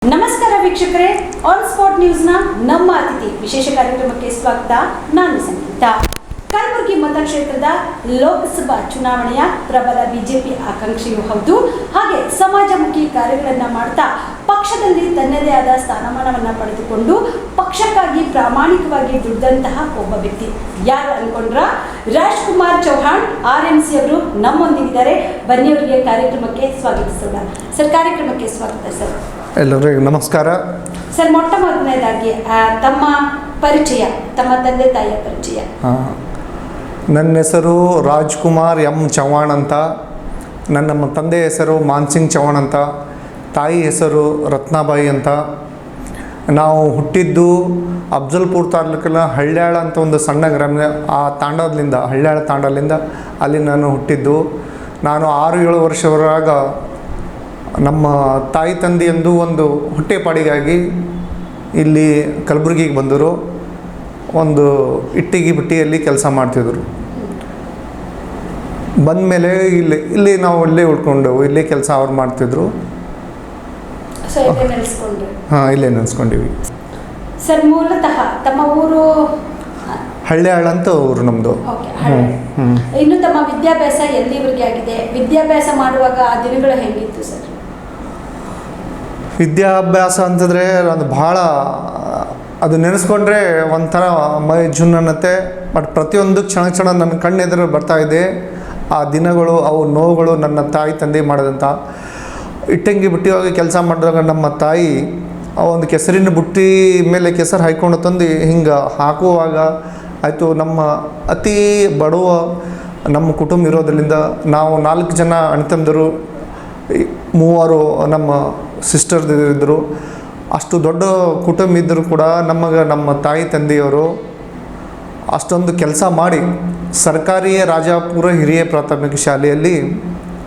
ನಮಸ್ಕಾರ ವೀಕ್ಷಕರೇ, on spot ನ್ಯೂಸ್ನ ನಮ್ಮ ಅತಿಥಿ ವಿಶೇಷ ಕಾರ್ಯಕ್ರಮಕ್ಕೆ ಸ್ವಾಗತ. ನಾನು ಸಂಗೀತ. ಕಲಬುರಗಿ ಮತಕ್ಷೇತ್ರದ ಲೋಕಸಭಾ ಚುನಾವಣೆಯ ಪ್ರಬಲ ಬಿಜೆಪಿ ಆಕಾಂಕ್ಷಿಯೂ ಹೌದು. ಹಾಗೆ ಸಮಾಜಮುಖಿ ಕಾರ್ಯಗಳನ್ನು ಮಾಡ್ತಾ ಪಕ್ಷದಲ್ಲಿ ತನ್ನದೇ ಆದ ಸ್ಥಾನಮಾನವನ್ನು ಪಡೆದುಕೊಂಡು ಪಕ್ಷಕ್ಕಾಗಿ ಪ್ರಾಮಾಣಿಕವಾಗಿ ದುಡಿದಂತಹ ಒಬ್ಬ ವ್ಯಕ್ತಿ ಯಾರು ಅನ್ಕೊಂಡ್ರ, ರಾಜ್ಕುಮಾರ್ ಚೌಹಾಣ್ RMC ಅವರು ನಮ್ಮೊಂದಿಗಿದ್ದಾರೆ. ಬನ್ನಿ ಅವರಿಗೆ ಕಾರ್ಯಕ್ರಮಕ್ಕೆ ಸ್ವಾಗತಿಸೋಣ. ಸರ್, ಕಾರ್ಯಕ್ರಮಕ್ಕೆ ಸ್ವಾಗತ ಸರ್. ಎಲ್ಲರಿಗೂ ನಮಸ್ಕಾರ ಸರ್. ಮೊಟ್ಟ ಮೊದಲನೇದಾಗಿ ತಮ್ಮ ಪರಿಚಯ, ತಮ್ಮ ತಂದೆ ತಾಯಿಯ ಪರಿಚಯ. ನನ್ನ ಹೆಸರು ರಾಜ್ಕುಮಾರ್ ಚೌಹಾಣ್ ಅಂತ. ನನ್ನ ತಂದೆ ಹೆಸರು ಮಾನ್ಸಿಂಗ್ ಚೌಹಾಣ್ ಅಂತ. ತಾಯಿ ಹೆಸರು ರತ್ನಾಬಾಯಿ ಅಂತ. ನಾವು ಹುಟ್ಟಿದ್ದು ಅಫ್ಜಲ್ಪುರ್ ತಾಲೂಕಿನ ಹಳ್ಯಾಳ ಅಂತ ಒಂದು ಸಣ್ಣ ಗ್ರಾಮ, ಆ ತಾಂಡದಿಂದ, ಹಳ್ಯಾಳ ತಾಂಡದಿಂದ ಅಲ್ಲಿ ನಾನು ಹುಟ್ಟಿದ್ದು. ನಾನು 6-7 ವರ್ಷವರಾಗ ನಮ್ಮ ತಾಯಿ ತಂದೆಯಂದು ಒಂದು ಹೊಟ್ಟೆಪಾಡಿಗಾಗಿ ಇಲ್ಲಿ ಕಲಬುರಗಿಗೆ ಬಂದರು. ಒಂದು ಇಟ್ಟಿಗೆ ಬಿಟ್ಟಿಯಲ್ಲಿ ಕೆಲಸ ಮಾಡ್ತಿದ್ರು. ಬಂದ ಮೇಲೆ ಇಲ್ಲಿ ನಾವು ಇಲ್ಲೇ ಉಳ್ಕೊಂಡೆವು. ಇಲ್ಲೇ ಕೆಲಸ ಅವ್ರು ಮಾಡ್ತಿದ್ರು. ಹಾಂ, ಇಲ್ಲೇ ನೆನೆಸ್ಕೊಂಡಿವಿ. ಸರ್, ಮೂಲತಃ ತಮ್ಮ ಊರು ಹಳ್ಯಾಳ ಅಂತ ಊರು ನಮ್ಮದು. ಇನ್ನು ತಮ್ಮ ವಿದ್ಯಾಭ್ಯಾಸ ಎಲ್ಲಿವರೆಗೆ ಆಗಿದೆ? ವಿದ್ಯಾಭ್ಯಾಸ ಮಾಡುವಾಗ ಆ ದಿನಗಳು ಹೆಂಗಿತ್ತು ಸರ್? ವಿದ್ಯಾಭ್ಯಾಸ ಅಂತಂದರೆ ಅದು ಭಾಳ, ಅದು ನೆನೆಸ್ಕೊಂಡ್ರೆ ಒಂಥರ ಮೈ ಜುನ್ ಅನ್ನತ್ತೆ. ಬಟ್ ಪ್ರತಿಯೊಂದು ಕ್ಷಣ ನನ್ನ ಕಣ್ಣೆದುರು ಬರ್ತಾಯಿದೆ ಆ ದಿನಗಳು, ಅವು ನೋವುಗಳು. ನನ್ನ ತಾಯಿ ತಂದೆ ಮಾಡೋದಂಥ ಇಟ್ಟಂಗಿ ಬುಟ್ಟಿಯಾಗಿ ಕೆಲಸ ಮಾಡಿದಾಗ ನಮ್ಮ ತಾಯಿ ಆ ಒಂದು ಕೆಸರಿನ ಬುಟ್ಟಿ ಮೇಲೆ ಕೆಸರು ಹಾಕ್ಕೊಂಡು ತಂದು ಹಿಂಗೆ ಹಾಕುವಾಗ ಆಯಿತು. ನಮ್ಮ ಅತಿ ಬಡವ ನಮ್ಮ ಕುಟುಂಬ ಇರೋದ್ರಿಂದ ನಾವು 4 ಜನ ಅಣ್ತಂದರು, 3 ನಮ್ಮ ಸಿಸ್ಟರ್ಸ್ ಇದ್ದರು. ಅಷ್ಟು ದೊಡ್ಡ ಕುಟುಂಬ ಇದ್ದರೂ ಕೂಡ ನಮ್ಮ ತಾಯಿ ತಂದೆಯವರು ಅಷ್ಟೊಂದು ಕೆಲಸ ಮಾಡಿ ಸರ್ಕಾರಿ ರಾಜಾಪುರ ಹಿರಿಯ ಪ್ರಾಥಮಿಕ ಶಾಲೆಯಲ್ಲಿ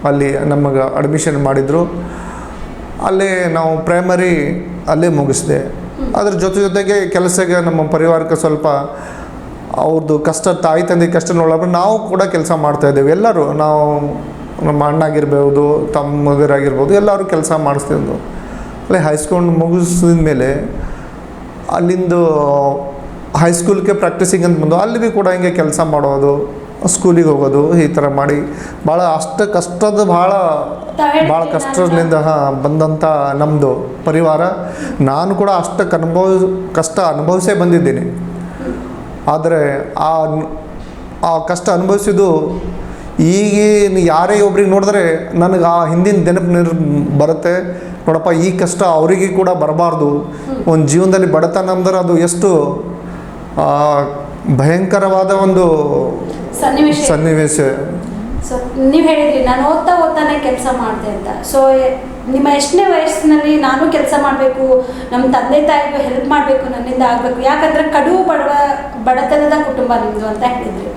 ಅಲ್ಲಿ ನಮಗೆ ಅಡ್ಮಿಷನ್ ಮಾಡಿದರು. ಅಲ್ಲೇ ನಾವು ಪ್ರೈಮರಿ ಅಲ್ಲೇ ಮುಗಿಸಿದೆ. ಅದ್ರ ಜೊತೆಗೆ ಕೆಲಸಕ್ಕೆ ನಮ್ಮ ಪರಿವಾರಕ್ಕೆ ಸ್ವಲ್ಪ ಅವ್ರದ್ದು ಕಷ್ಟ, ತಾಯಿ ತಂದೆ ಕಷ್ಟ ನೋಡೋಕೆ ನಾವು ಕೂಡ ಕೆಲಸ ಮಾಡ್ತಾಯಿದ್ದೇವೆ. ಎಲ್ಲರೂ, ನಾವು ನಮ್ಮ ಅಣ್ಣಾಗಿರ್ಬೋದು, ತಮ್ಮದಿರಾಗಿರ್ಬೋದು, ಎಲ್ಲರೂ ಕೆಲಸ ಮಾಡಿಸ್ತಿದ್ದು. ಅಲ್ಲೇ ಹೈಸ್ಕೂಲ್ ಮುಗಿಸಿದ ಮೇಲೆ ಅಲ್ಲಿಂದು ಹೈಸ್ಕೂಲ್ಗೆ ಪ್ರಾಕ್ಟೀಸಿಂಗ್ ಅಂತ ಬಂದು ಅಲ್ಲಿ ಭೀ ಕೂಡ ಹಿಂಗೆ ಕೆಲಸ ಮಾಡೋದು, ಸ್ಕೂಲಿಗೆ ಹೋಗೋದು, ಈ ಥರ ಮಾಡಿ ಭಾಳ ಭಾಳ ಕಷ್ಟದಿಂದ ಬಂದಂಥ ನಮ್ಮದು ಪರಿವಾರ. ನಾನು ಕೂಡ ಕಷ್ಟ ಅನುಭವಿಸೇ ಬಂದಿದ್ದೀನಿ. ಆದರೆ ಆ ಕಷ್ಟ ಅನುಭವಿಸಿದ್ದು ಈಗೇನು ಯಾರೇ ಒಬ್ರಿಗೆ ನೋಡಿದ್ರೆ ನನಗೆ ಆ ಹಿಂದಿನ ನೆನಪು ಬರುತ್ತೆ. ನೋಡಪ್ಪ, ಈ ಕಷ್ಟ ಅವರಿಗೆ ಕೂಡ ಬರಬಾರ್ದು. ಒಂದು ಜೀವನದಲ್ಲಿ ಬಡತನ ಅಂದ್ರೆ ಅದು ಎಷ್ಟು ಭಯಂಕರವಾದ ಒಂದು ಸನ್ನಿವೇಶ. ಸೊ ನೀವು ಹೇಳಿದ್ರಿ, ನಾನು ಓದ್ತಾನೆ ಕೆಲಸ ಮಾಡಿದೆ ಅಂತ. ಸೊ ನಿಮ್ಮ ಎಷ್ಟನೇ ವಯಸ್ಸಿನಲ್ಲಿ ನಾನು ಕೆಲಸ ಮಾಡಬೇಕು, ನಮ್ಮ ತಂದೆ ತಾಯಿಗೂ ಹೆಲ್ಪ್ ಮಾಡಬೇಕು, ನನ್ನಿಂದ ಆಗಬೇಕು, ಯಾಕಂದರೆ ಕಡು ಬಡತನದ ಕುಟುಂಬ ನಿಮ್ಮದು ಅಂತ ಹೇಳಿದ್ರಿ.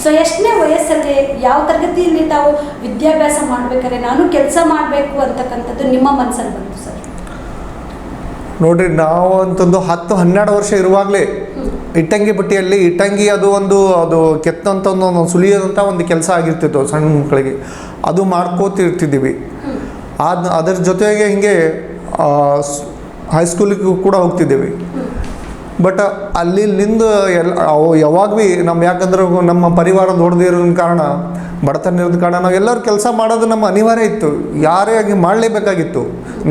ಸೊ ಎಷ್ಟನೇ ವಯಸ್ಸಲ್ಲಿ, ಯಾವ ತರಗತಿಯಲ್ಲಿ ತಾವು ವಿದ್ಯಾಭ್ಯಾಸ ಮಾಡಬೇಕಾದ್ರೆ ನಾನು ಕೆಲಸ ಮಾಡಬೇಕು ಅಂತಕ್ಕಂಥದ್ದು ನಿಮ್ಮ ಮನಸ್ಸಲ್ಲಿ ಬಂತು ಸರ್? ನೋಡಿರಿ, ನಾವು ಅಂತಂದು 10-12 ವರ್ಷ ಇರುವಾಗಲೇ ಇಟ್ಟಂಗಿ ಬಟ್ಟಿಯಲ್ಲಿ ಅದು ಕೆತ್ತಂತ ಒಂದು ಸುಲಿಯೋದಂಥ ಒಂದು ಕೆಲಸ ಆಗಿರ್ತಿತ್ತು ಸಣ್ಣ ಮಕ್ಕಳಿಗೆ. ಅದು ಮಾಡ್ಕೋತಿರ್ತಿದ್ದೀವಿ. ಅದರ ಜೊತೆಗೆ ಹಿಂಗೆ ಹೈಸ್ಕೂಲಿಗೂ ಕೂಡ ಹೋಗ್ತಿದ್ದೀವಿ. ಬಟ್ ಅಲ್ಲಿಂದ ಯಾವಾಗ ಭೀ ಯಾಕಂದ್ರೆ ನಮ್ಮ ಪರಿವಾರ ದೊಡ್ಡದಿರೋ ಕಾರಣ, ಬಡತನ ಇರೋದ ಕಾರಣ ನಾವು ಎಲ್ಲರೂ ಕೆಲಸ ಮಾಡೋದು ನಮ್ಮ ಅನಿವಾರ್ಯ ಇತ್ತು. ಯಾರೇ ಆಗಿ ಮಾಡಲೇಬೇಕಾಗಿತ್ತು.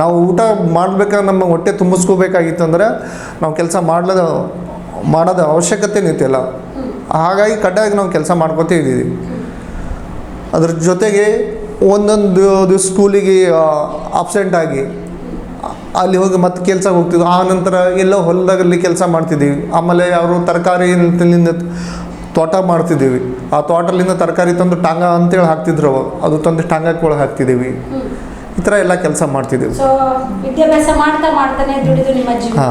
ನಾವು ಊಟ ಮಾಡಬೇಕಾದ್ರೆ ನಮ್ಮ ಹೊಟ್ಟೆ ತುಂಬಿಸ್ಕೋಬೇಕಾಗಿತ್ತು ಅಂದ್ರೆ ನಾವು ಕೆಲಸ ಮಾಡೋದು ಅವಶ್ಯಕತೆ ನಿಂತಿಲ್ಲ. ಹಾಗಾಗಿ ಕಡ್ಡಾಗಿ ನಾವು ಕೆಲಸ ಮಾಡ್ಕೊತೇ ಇದ್ದೀವಿ. ಅದ್ರ ಜೊತೆಗೆ ಒಂದೊಂದು ದಿವಸ ಸ್ಕೂಲಿಗೆ ಆಬ್ಸೆಂಟ್ ಆಗಿ ಅಲ್ಲಿ ಹೋಗಿ ಮತ್ತೆ ಕೆಲಸಕ್ಕೆ ಹೋಗ್ತಿದ್ವಿ. ಆ ನಂತರ ಎಲ್ಲೋ ಹೊಲದಾಗಲ್ಲಿ ಕೆಲಸ ಮಾಡ್ತಿದ್ದೀವಿ. ಆಮೇಲೆ ಅವರು ತರಕಾರಿಯಿಂದ ತೋಟ ಮಾಡ್ತಿದ್ದೀವಿ. ಆ ತೋಟಲಿಂದ ತರಕಾರಿ ತಂದು ಟಾಂಗ ಅಂತೇಳಿ ಹಾಕ್ತಿದ್ರು. ಅದು ತಂದು ಟಾಂಗಕ್ಕೆ ಹಾಕ್ತಿದ್ದೀವಿ. ಈ ಥರ ಎಲ್ಲ ಕೆಲಸ ಮಾಡ್ತಿದ್ದೀವಿ. ಸೊ ವಿದ್ಯಾಭ್ಯಾಸ ಮಾಡ್ತಾನೆ ದುಡಿದು ನಿಮ್ಮ ಜೀವನ.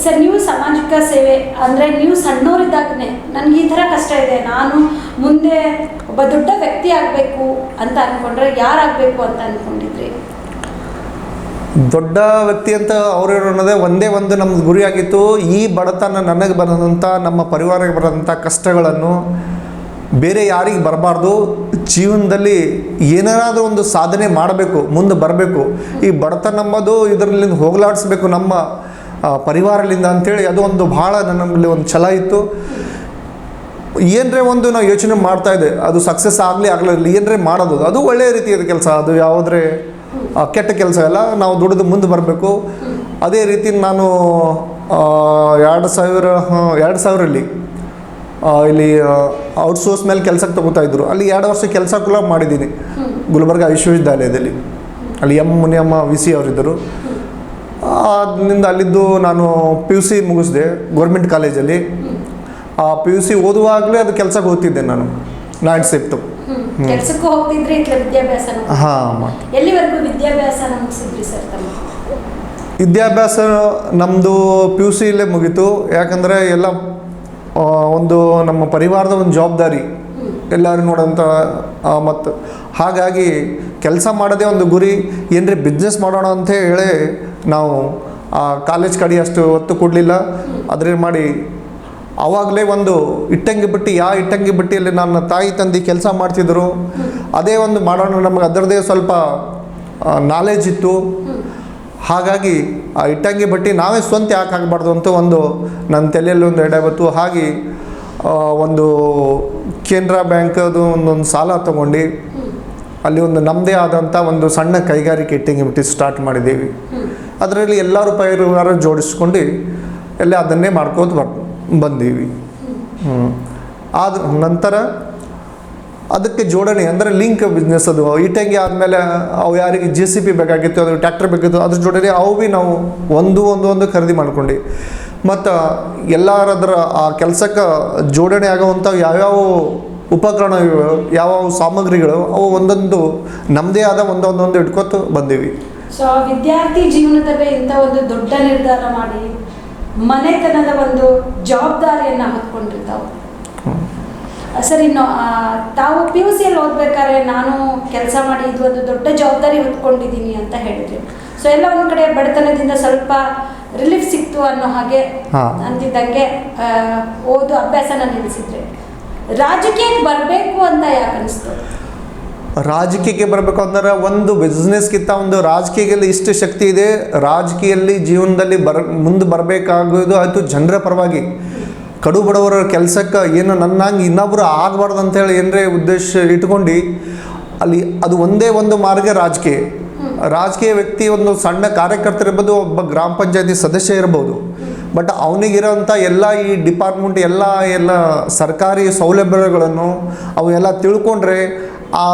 ಸರ್, ನೀವು ಸಾಮಾಜಿಕ ಸೇವೆ ಅಂದರೆ ನೀವು ಸಣ್ಣವರಿದ್ದಾಗನೇ ನನಗೆ ಈ ಥರ ಕಷ್ಟ ಇದೆ, ನಾನು ಮುಂದೆ ಒಬ್ಬ ದೊಡ್ಡ ವ್ಯಕ್ತಿ ಆಗಬೇಕು ಅಂತ ಅಂದ್ಕೊಂಡ್ರೆ ಯಾರಾಗಬೇಕು ಅಂತ ಅಂದ್ಕೊಂಡಿದ್ರಿ? ದೊಡ್ಡ ವ್ಯಕ್ತಿ ಅಂತ ಅವ್ರು ಅನ್ನೋದೇ ಒಂದೇ ಒಂದು ನಮ್ದು ಗುರಿಯಾಗಿತ್ತು. ಈ ಬಡತನ ನನಗೆ ಬರೋದಂಥ, ನಮ್ಮ ಪರಿವಾರಕ್ಕೆ ಬರೋದಂಥ ಕಷ್ಟಗಳನ್ನು ಬೇರೆ ಯಾರಿಗೆ ಬರಬಾರ್ದು, ಜೀವನದಲ್ಲಿ ಏನಾದರೂ ಒಂದು ಸಾಧನೆ ಮಾಡಬೇಕು, ಮುಂದೆ ಬರಬೇಕು, ಈ ಬಡತನ ನಂಬೋದು ಇದರಲ್ಲಿಂದ ಹೋಗಲಾಡಿಸ್ಬೇಕು ನಮ್ಮ ಪರಿವಾರದಿಂದ ಅಂಥೇಳಿ ಅದು ಒಂದು ಭಾಳ ನನ್ನಲ್ಲಿ ಒಂದು ಛಲ ಇತ್ತು. ಏನರೇ ಒಂದು ನಾವು ಯೋಚನೆ ಮಾಡ್ತಾ ಇದ್ದೆ, ಅದು ಸಕ್ಸಸ್ ಆಗಲಿಲ್ಲ, ಏನರೇ ಮಾಡೋದು ಅದು ಒಳ್ಳೆಯ ರೀತಿಯಾದ ಕೆಲಸ, ಅದು ಯಾವುದೇ ಕೆಟ್ಟ ಕೆಲಸ ಎಲ್ಲ, ನಾವು ದುಡಿದು ಮುಂದೆ ಬರಬೇಕು. ಅದೇ ರೀತಿ ನಾನು 2000ರಲ್ಲಿ ಇಲ್ಲಿ ಔಟ್ಸೋರ್ಸ್ ಮೇಲೆ ಕೆಲಸಕ್ಕೆ ತಗೋತಾಯಿದ್ರು. ಅಲ್ಲಿ 2 ವರ್ಷ ಕೆಲಸ ಕೂಡ ಮಾಡಿದ್ದೀನಿ ಗುಲ್ಬರ್ಗ ವಿಶ್ವವಿದ್ಯಾಲಯದಲ್ಲಿ. ಅಲ್ಲಿ ಎಂ ಮುನಿಯಮ್ಮ ವಿ ಸಿ ಅವರಿದ್ದರು. ಅದರಿಂದ ಅಲ್ಲಿದ್ದು ನಾನು PUC ಮುಗಿಸಿದೆ ಗೌರ್ಮೆಂಟ್ ಕಾಲೇಜಲ್ಲಿ. PUC ಓದುವಾಗಲೇ ಅದು ಕೆಲಸಕ್ಕೆ ಹೋಗ್ತಿದ್ದೆ ನಾನು, ನೈಟ್ ಶಿಫ್ಟು. ಕೆಲಸಕ್ಕೂ ಹೋಗ್ತಿದ್ರಿ, ವಿದ್ಯಾಭ್ಯಾಸ ಹಾಂ. ಎಲ್ಲಿವರೆಗೂ ವಿದ್ಯಾಭ್ಯಾಸ ಮುಗಿಸಿದ್ರಿ ಸರ್ ತಮ್ಮ? ವಿದ್ಯಾಭ್ಯಾಸ ನಮ್ಮದು PUCಯಲ್ಲೇ ಮುಗೀತು. ಯಾಕಂದರೆ ಎಲ್ಲ ಒಂದು ನಮ್ಮ ಪರಿವಾರದ ಒಂದು ಜವಾಬ್ದಾರಿ ಎಲ್ಲರೂ ನೋಡೋಂಥ, ಮತ್ತು ಹಾಗಾಗಿ ಕೆಲಸ ಮಾಡೋದೇ ಒಂದು ಗುರಿ, ಏನರೇ ಬಿಸ್ನೆಸ್ ಮಾಡೋಣ ಅಂತ ಹೇಳಿ ನಾವು ಕಾಲೇಜ್ ಕಡೆ ಅಷ್ಟು ಒತ್ತು ಕೊಡಲಿಲ್ಲ. ಅದ್ರ ಮಾಡಿ ಆವಾಗಲೇ ಒಂದು ಇಟ್ಟಂಗಿ ಬಟ್ಟಿ, ಇಟ್ಟಂಗಿ ಬಟ್ಟಿಯಲ್ಲಿ ನನ್ನ ತಾಯಿ ತಂದೆ ಕೆಲಸ ಮಾಡ್ತಿದ್ದರು, ಅದೇ ಒಂದು ಮಾಡೋಣ, ನಮಗೆ ಅದರದ್ದೇ ಸ್ವಲ್ಪ ನಾಲೆಜ್ ಇತ್ತು. ಹಾಗಾಗಿ ಆ ಇಟ್ಟಂಗಿ ಬಟ್ಟಿ ನಾವೇ ಸ್ವಂತ ಯಾಕೆ ಆಗಬಾರ್ದು ಅಂತ ಒಂದು ನನ್ನ ತಲೆಯಲ್ಲಿ ಒಂದು ಎಡೆ ಬಂತು. ಹಾಗೆ ಒಂದು ಕೆನರಾ ಬ್ಯಾಂಕದು ಒಂದೊಂದು ಸಾಲ ತೊಗೊಂಡು ಅಲ್ಲಿ ಒಂದು ನಮ್ಮದೇ ಆದಂಥ ಒಂದು ಸಣ್ಣ ಕೈಗಾರಿಕೆ ಇಟ್ಟಂಗಿ ಬಟ್ಟಿ ಸ್ಟಾರ್ಟ್ ಮಾಡಿದ್ದೀವಿ. ಅದರಲ್ಲಿ ಎಲ್ಲರೂ ಪರಿವಾರ ಜೋಡಿಸ್ಕೊಂಡು ಎಲ್ಲ ಅದನ್ನೇ ಮಾಡ್ಕೋತ ಬಂದೀವಿ. ಆದ ನಂತರ ಅದಕ್ಕೆ ಜೋಡಣೆ ಅಂದರೆ ಲಿಂಕ್ ಬಿಸ್ನೆಸ್, ಅದು ಇಟ್ಟಂಗಿ ಆದಮೇಲೆ ಅವು ಯಾರಿಗೆ JCB ಬೇಕಾಗಿತ್ತು, ಅದು ಟ್ರ್ಯಾಕ್ಟರ್ ಬೇಕಿತ್ತು, ಅದ್ರ ಜೋಡಣೆ ಅವು ಭೀ ನಾವು ಒಂದು ಖರೀದಿ ಮಾಡ್ಕೊಂಡು, ಮತ್ತು ಎಲ್ಲರದ್ರ ಆ ಕೆಲಸಕ್ಕೆ ಜೋಡಣೆ ಆಗೋವಂಥ ಯಾವ್ಯಾವ ಉಪಕರಣ, ಯಾವ್ಯಾವ ಸಾಮಗ್ರಿಗಳು, ಅವು ಒಂದೊಂದು ನಮ್ಮದೇ ಆದ ಒಂದೊಂದು ಇಟ್ಕೊತ ಬಂದೀವಿ. ಸೊ ವಿದ್ಯಾರ್ಥಿ ಜೀವನದಲ್ಲೇ ಇಂಥ ಒಂದು ದೊಡ್ಡ ನಿರ್ಧಾರ ಮಾಡಿ ಮನೆತನದ ಒಂದು ಜವಾಬ್ದಾರಿಯನ್ನು ಹೊತ್ಕೊಂಡಿರ್ತಾವೆ ಸರ್. ಇನ್ನು ತಾವು PUCಯಲ್ಲಿ ಓದ್ಬೇಕಾದ್ರೆ ನಾನು ಕೆಲಸ ಮಾಡಿ ಇದು ಒಂದು ದೊಡ್ಡ ಜವಾಬ್ದಾರಿ ಹೊತ್ಕೊಂಡಿದ್ದೀನಿ ಅಂತ ಹೇಳಿದ್ರಿ. ಸೊ ಎಲ್ಲ ಒಂದು ಕಡೆ ಬಡತನದಿಂದ ಸ್ವಲ್ಪ ರಿಲೀಫ್ ಸಿಕ್ತು ಅನ್ನೋ ಹಾಗೆ ಅಂತಿದ್ದಂಗೆ ಓದು ಅಭ್ಯಾಸನ ನಿಲ್ಲಿಸಿದ್ರೆ, ರಾಜಕೀಯಕ್ಕೆ ಬರಬೇಕು ಅಂತ ಯಾಕೆ ಅನಿಸ್ತು? ರಾಜಕೀಯಕ್ಕೆ ಬರಬೇಕು ಅಂದ್ರೆ ಒಂದು ಬಿಸ್ನೆಸ್ಗಿಂತ ಒಂದು ರಾಜಕೀಯದಲ್ಲಿ ಇಷ್ಟು ಶಕ್ತಿ ಇದೆ. ರಾಜಕೀಯದಲ್ಲಿ ಜೀವನದಲ್ಲಿ ಮುಂದೆ ಬರಬೇಕಾಗೋದು ಆಯಿತು ಜನರ ಪರವಾಗಿ, ಕಡು ಬಡವರ ಕೆಲಸಕ್ಕೆ ಏನು ನನ್ನಂಗೆ ಇನ್ನೊಬ್ಬರು ಆಗಬಾರ್ದು ಅಂತೇಳಿ ಏನರೇ ಉದ್ದೇಶ ಇಟ್ಕೊಂಡು ಅಲ್ಲಿ ಅದು ಒಂದೇ ಒಂದು ಮಾರ್ಗ ರಾಜಕೀಯ. ರಾಜಕೀಯ ವ್ಯಕ್ತಿ ಒಂದು ಸಣ್ಣ ಕಾರ್ಯಕರ್ತರಿರ್ಬೋದು, ಒಬ್ಬ ಗ್ರಾಮ ಪಂಚಾಯತಿ ಸದಸ್ಯ ಇರ್ಬೋದು, ಬಟ್ ಅವನಿಗಿರೋಂಥ ಎಲ್ಲ ಈ ಡಿಪಾರ್ಟ್ಮೆಂಟ್ ಎಲ್ಲ ಸರ್ಕಾರಿ ಸೌಲಭ್ಯಗಳನ್ನು ಅವೆಲ್ಲ ತಿಳ್ಕೊಂಡ್ರೆ, ಆ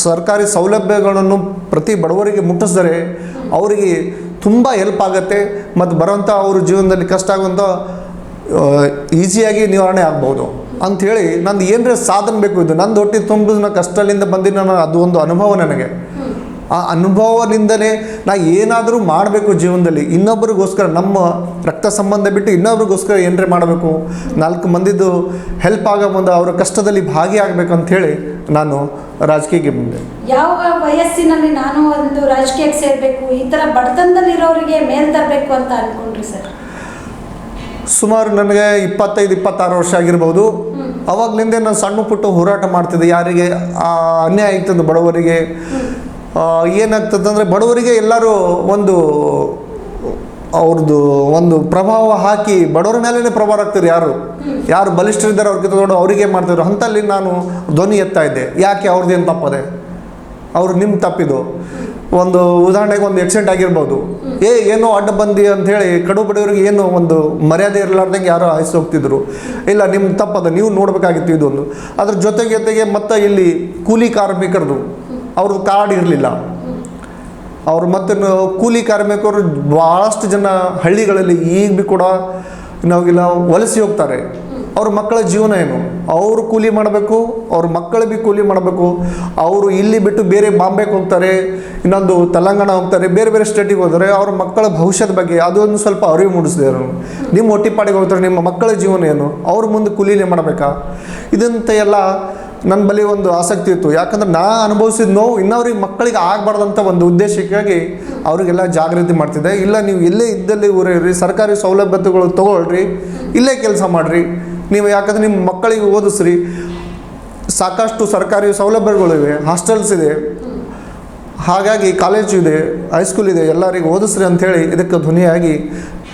ಸರ್ಕಾರಿ ಸೌಲಭ್ಯಗಳನ್ನು ಪ್ರತಿ ಬಡವರಿಗೆ ಮುಟ್ಟಿಸಿದರೆ ಅವರಿಗೆ ತುಂಬ ಹೆಲ್ಪ್ ಆಗುತ್ತೆ. ಮತ್ತು ಬರೋಂಥ ಅವ್ರ ಜೀವನದಲ್ಲಿ ಕಷ್ಟ ಆಗುವಂಥ ಈಸಿಯಾಗಿ ನಿವಾರಣೆ ಆಗ್ಬೋದು ಅಂಥೇಳಿ ನಂದು ಏನರ ಸಾಧನೆ ಬೇಕು. ಇದು ನಂದು ಹೊಟ್ಟೆ ತುಂಬ ಕಷ್ಟದಿಂದ ಬಂದು ಅದು ಒಂದು ಅನುಭವ ನನಗೆ. ಆ ಅನುಭವದಿಂದಲೇ ನಾ ಏನಾದರೂ ಮಾಡಬೇಕು ಜೀವನದಲ್ಲಿ, ಇನ್ನೊಬ್ಬರಿಗೋಸ್ಕರ, ನಮ್ಮ ರಕ್ತ ಸಂಬಂಧ ಬಿಟ್ಟು ಇನ್ನೊಬ್ರಿಗೋಸ್ಕರ ಏನರೇ ಮಾಡಬೇಕು, 4 ಮಂದಿದು ಹೆಲ್ಪ್ ಆಗೋ ಮುಂದೆ ಅವರ ಕಷ್ಟದಲ್ಲಿ ಭಾಗಿಯಾಗಬೇಕು ಅಂಥೇಳಿ ನಾನು ರಾಜಕೀಯಕ್ಕೆ ಬಂದೆ. ಯಾವ ವಯಸ್ಸಿನಲ್ಲಿ ನಾನು ಒಂದು ರಾಜಕೀಯಕ್ಕೆ ಸೇರಬೇಕು, ಈ ಥರ ಬಡತನದಲ್ಲಿರೋರಿಗೆ ಮೇಲ್ ತರಬೇಕು ಅಂತ ಅಂದ್ಕೊಂಡ್ರಿ ಸರ್? ಸುಮಾರು ನನಗೆ 25-26 ವರ್ಷ ಆಗಿರ್ಬೋದು. ಅವಾಗಲಿಂದ ನಾನು ಸಣ್ಣ ಪುಟ್ಟ ಹೋರಾಟ ಮಾಡ್ತಿದ್ದೆ. ಯಾರಿಗೆ ಅನ್ಯಾಯ ಆಗ್ತದೆ ಬಡವರಿಗೆ, ಏನಾಗ್ತದಂದರೆ ಬಡವರಿಗೆ ಎಲ್ಲರೂ ಒಂದು ಅವ್ರದ್ದು ಒಂದು ಪ್ರಭಾವ ಹಾಕಿ ಬಡವರ ಮೇಲೇ ಪ್ರಭಾವ ಆಗ್ತಾರೆ. ಯಾರು ಬಲಿಷ್ಠರಿದ್ದಾರೆ ಅವ್ರಿಗೆ ದೊಡ್ಡ ಅವರಿಗೆ ಮಾಡ್ತಿದ್ರು. ಅಂಥಲ್ಲಿ ನಾನು ಧ್ವನಿ ಎತ್ತಾ ಇದ್ದೆ. ಯಾಕೆ ಅವ್ರದ್ದೇನು ತಪ್ಪದೆ, ಅವರು ನಿಮ್ಮ ತಪ್ಪಿದು. ಒಂದು ಉದಾಹರಣೆಗೆ ಒಂದು ಆಕ್ಸಿಡೆಂಟ್ ಆಗಿರ್ಬೋದು, ಏನೋ ಅಡ್ಡ ಬಂದಿ ಅಂಥೇಳಿ ಕಡು ಬಡವರಿಗೆ ಏನು ಒಂದು ಮರ್ಯಾದೆ ಇರಲಾರ್ದಂಗೆ ಯಾರೋ ಹಾಯಿಸಿ ಹೋಗ್ತಿದ್ರು. ಇಲ್ಲ, ನಿಮ್ಮ ತಪ್ಪದ, ನೀವು ನೋಡಬೇಕಾಗಿತ್ತು ಇದೊಂದು. ಅದ್ರ ಜೊತೆಗೆ ಮತ್ತು ಇಲ್ಲಿ ಕೂಲಿ ಕಾರ್ಮಿಕರದು ಅವ್ರದ್ದು ಕಾರ್ಡ್ ಇರಲಿಲ್ಲ. ಅವರು ಮತ್ತು ಕೂಲಿ ಕಾರ್ಮಿಕರು ಭಾಳಷ್ಟು ಜನ ಹಳ್ಳಿಗಳಲ್ಲಿ ಈಗ ಭೀ ಕೂಡ ನಾವಿಲ್ಲ ವಲಸೆ ಹೋಗ್ತಾರೆ. ಅವ್ರ ಮಕ್ಕಳ ಜೀವನ ಏನು, ಅವರು ಕೂಲಿ ಮಾಡಬೇಕು, ಅವ್ರ ಮಕ್ಕಳು ಭೀ ಕೂಲಿ ಮಾಡಬೇಕು. ಅವರು ಇಲ್ಲಿ ಬಿಟ್ಟು ಬೇರೆ ಬಾಂಬೆಗೆ ಹೋಗ್ತಾರೆ, ಇನ್ನೊಂದು ತೆಲಂಗಾಣ ಹೋಗ್ತಾರೆ, ಬೇರೆ ಬೇರೆ ಸ್ಟೇಟಿಗೆ ಹೋದರೆ ಅವ್ರ ಮಕ್ಕಳ ಭವಿಷ್ಯದ ಬಗ್ಗೆ ಅದೊಂದು ಸ್ವಲ್ಪ ಅರಿವು ಮೂಡಿಸಿದೆ. ನಿಮ್ಮ ಹೊಟ್ಟಿಪಾಡಿಗೆ ಹೋಗ್ತಾರೆ, ನಿಮ್ಮ ಮಕ್ಕಳ ಜೀವನ ಏನು, ಅವ್ರ ಮುಂದೆ ಕೂಲಿನೇ ಮಾಡಬೇಕಾ, ಇದಂತ ಎಲ್ಲ ನನ್ನ ಬಳಿ ಒಂದು ಆಸಕ್ತಿ ಇತ್ತು. ಯಾಕಂದ್ರೆ ನಾ ಅನುಭವಿಸಿದ ನೋವು ಇನ್ನವ್ರಿಗೆ ಮಕ್ಕಳಿಗೆ ಆಗಬಾರ್ದಂಥ ಒಂದು ಉದ್ದೇಶಕ್ಕಾಗಿ ಅವರಿಗೆಲ್ಲ ಜಾಗೃತಿ ಮಾಡ್ತಿದ್ದೆ. ಇಲ್ಲ, ನೀವು ಎಲ್ಲೇ ಇದ್ದಲ್ಲಿ ಊರೇರಿ, ಸರ್ಕಾರಿ ಸೌಲಭ್ಯತೆಗಳು ತೊಗೊಳ್ರಿ, ಇಲ್ಲೇ ಕೆಲಸ ಮಾಡಿರಿ ನೀವು. ಯಾಕಂದ್ರೆ ನಿಮ್ಮ ಮಕ್ಕಳಿಗೆ ಓದಿಸ್ರಿ. ಸಾಕಷ್ಟು ಸರ್ಕಾರಿ ಸೌಲಭ್ಯಗಳಿವೆ, ಹಾಸ್ಟೆಲ್ಸ್ ಇದೆ, ಹಾಗಾಗಿ ಕಾಲೇಜು ಇದೆ, ಹೈಸ್ಕೂಲ್ ಇದೆ, ಎಲ್ಲರಿಗೂ ಓದಿಸ್ರಿ ಅಂಥೇಳಿ ಇದಕ್ಕೆ ಧ್ವನಿಯಾಗಿ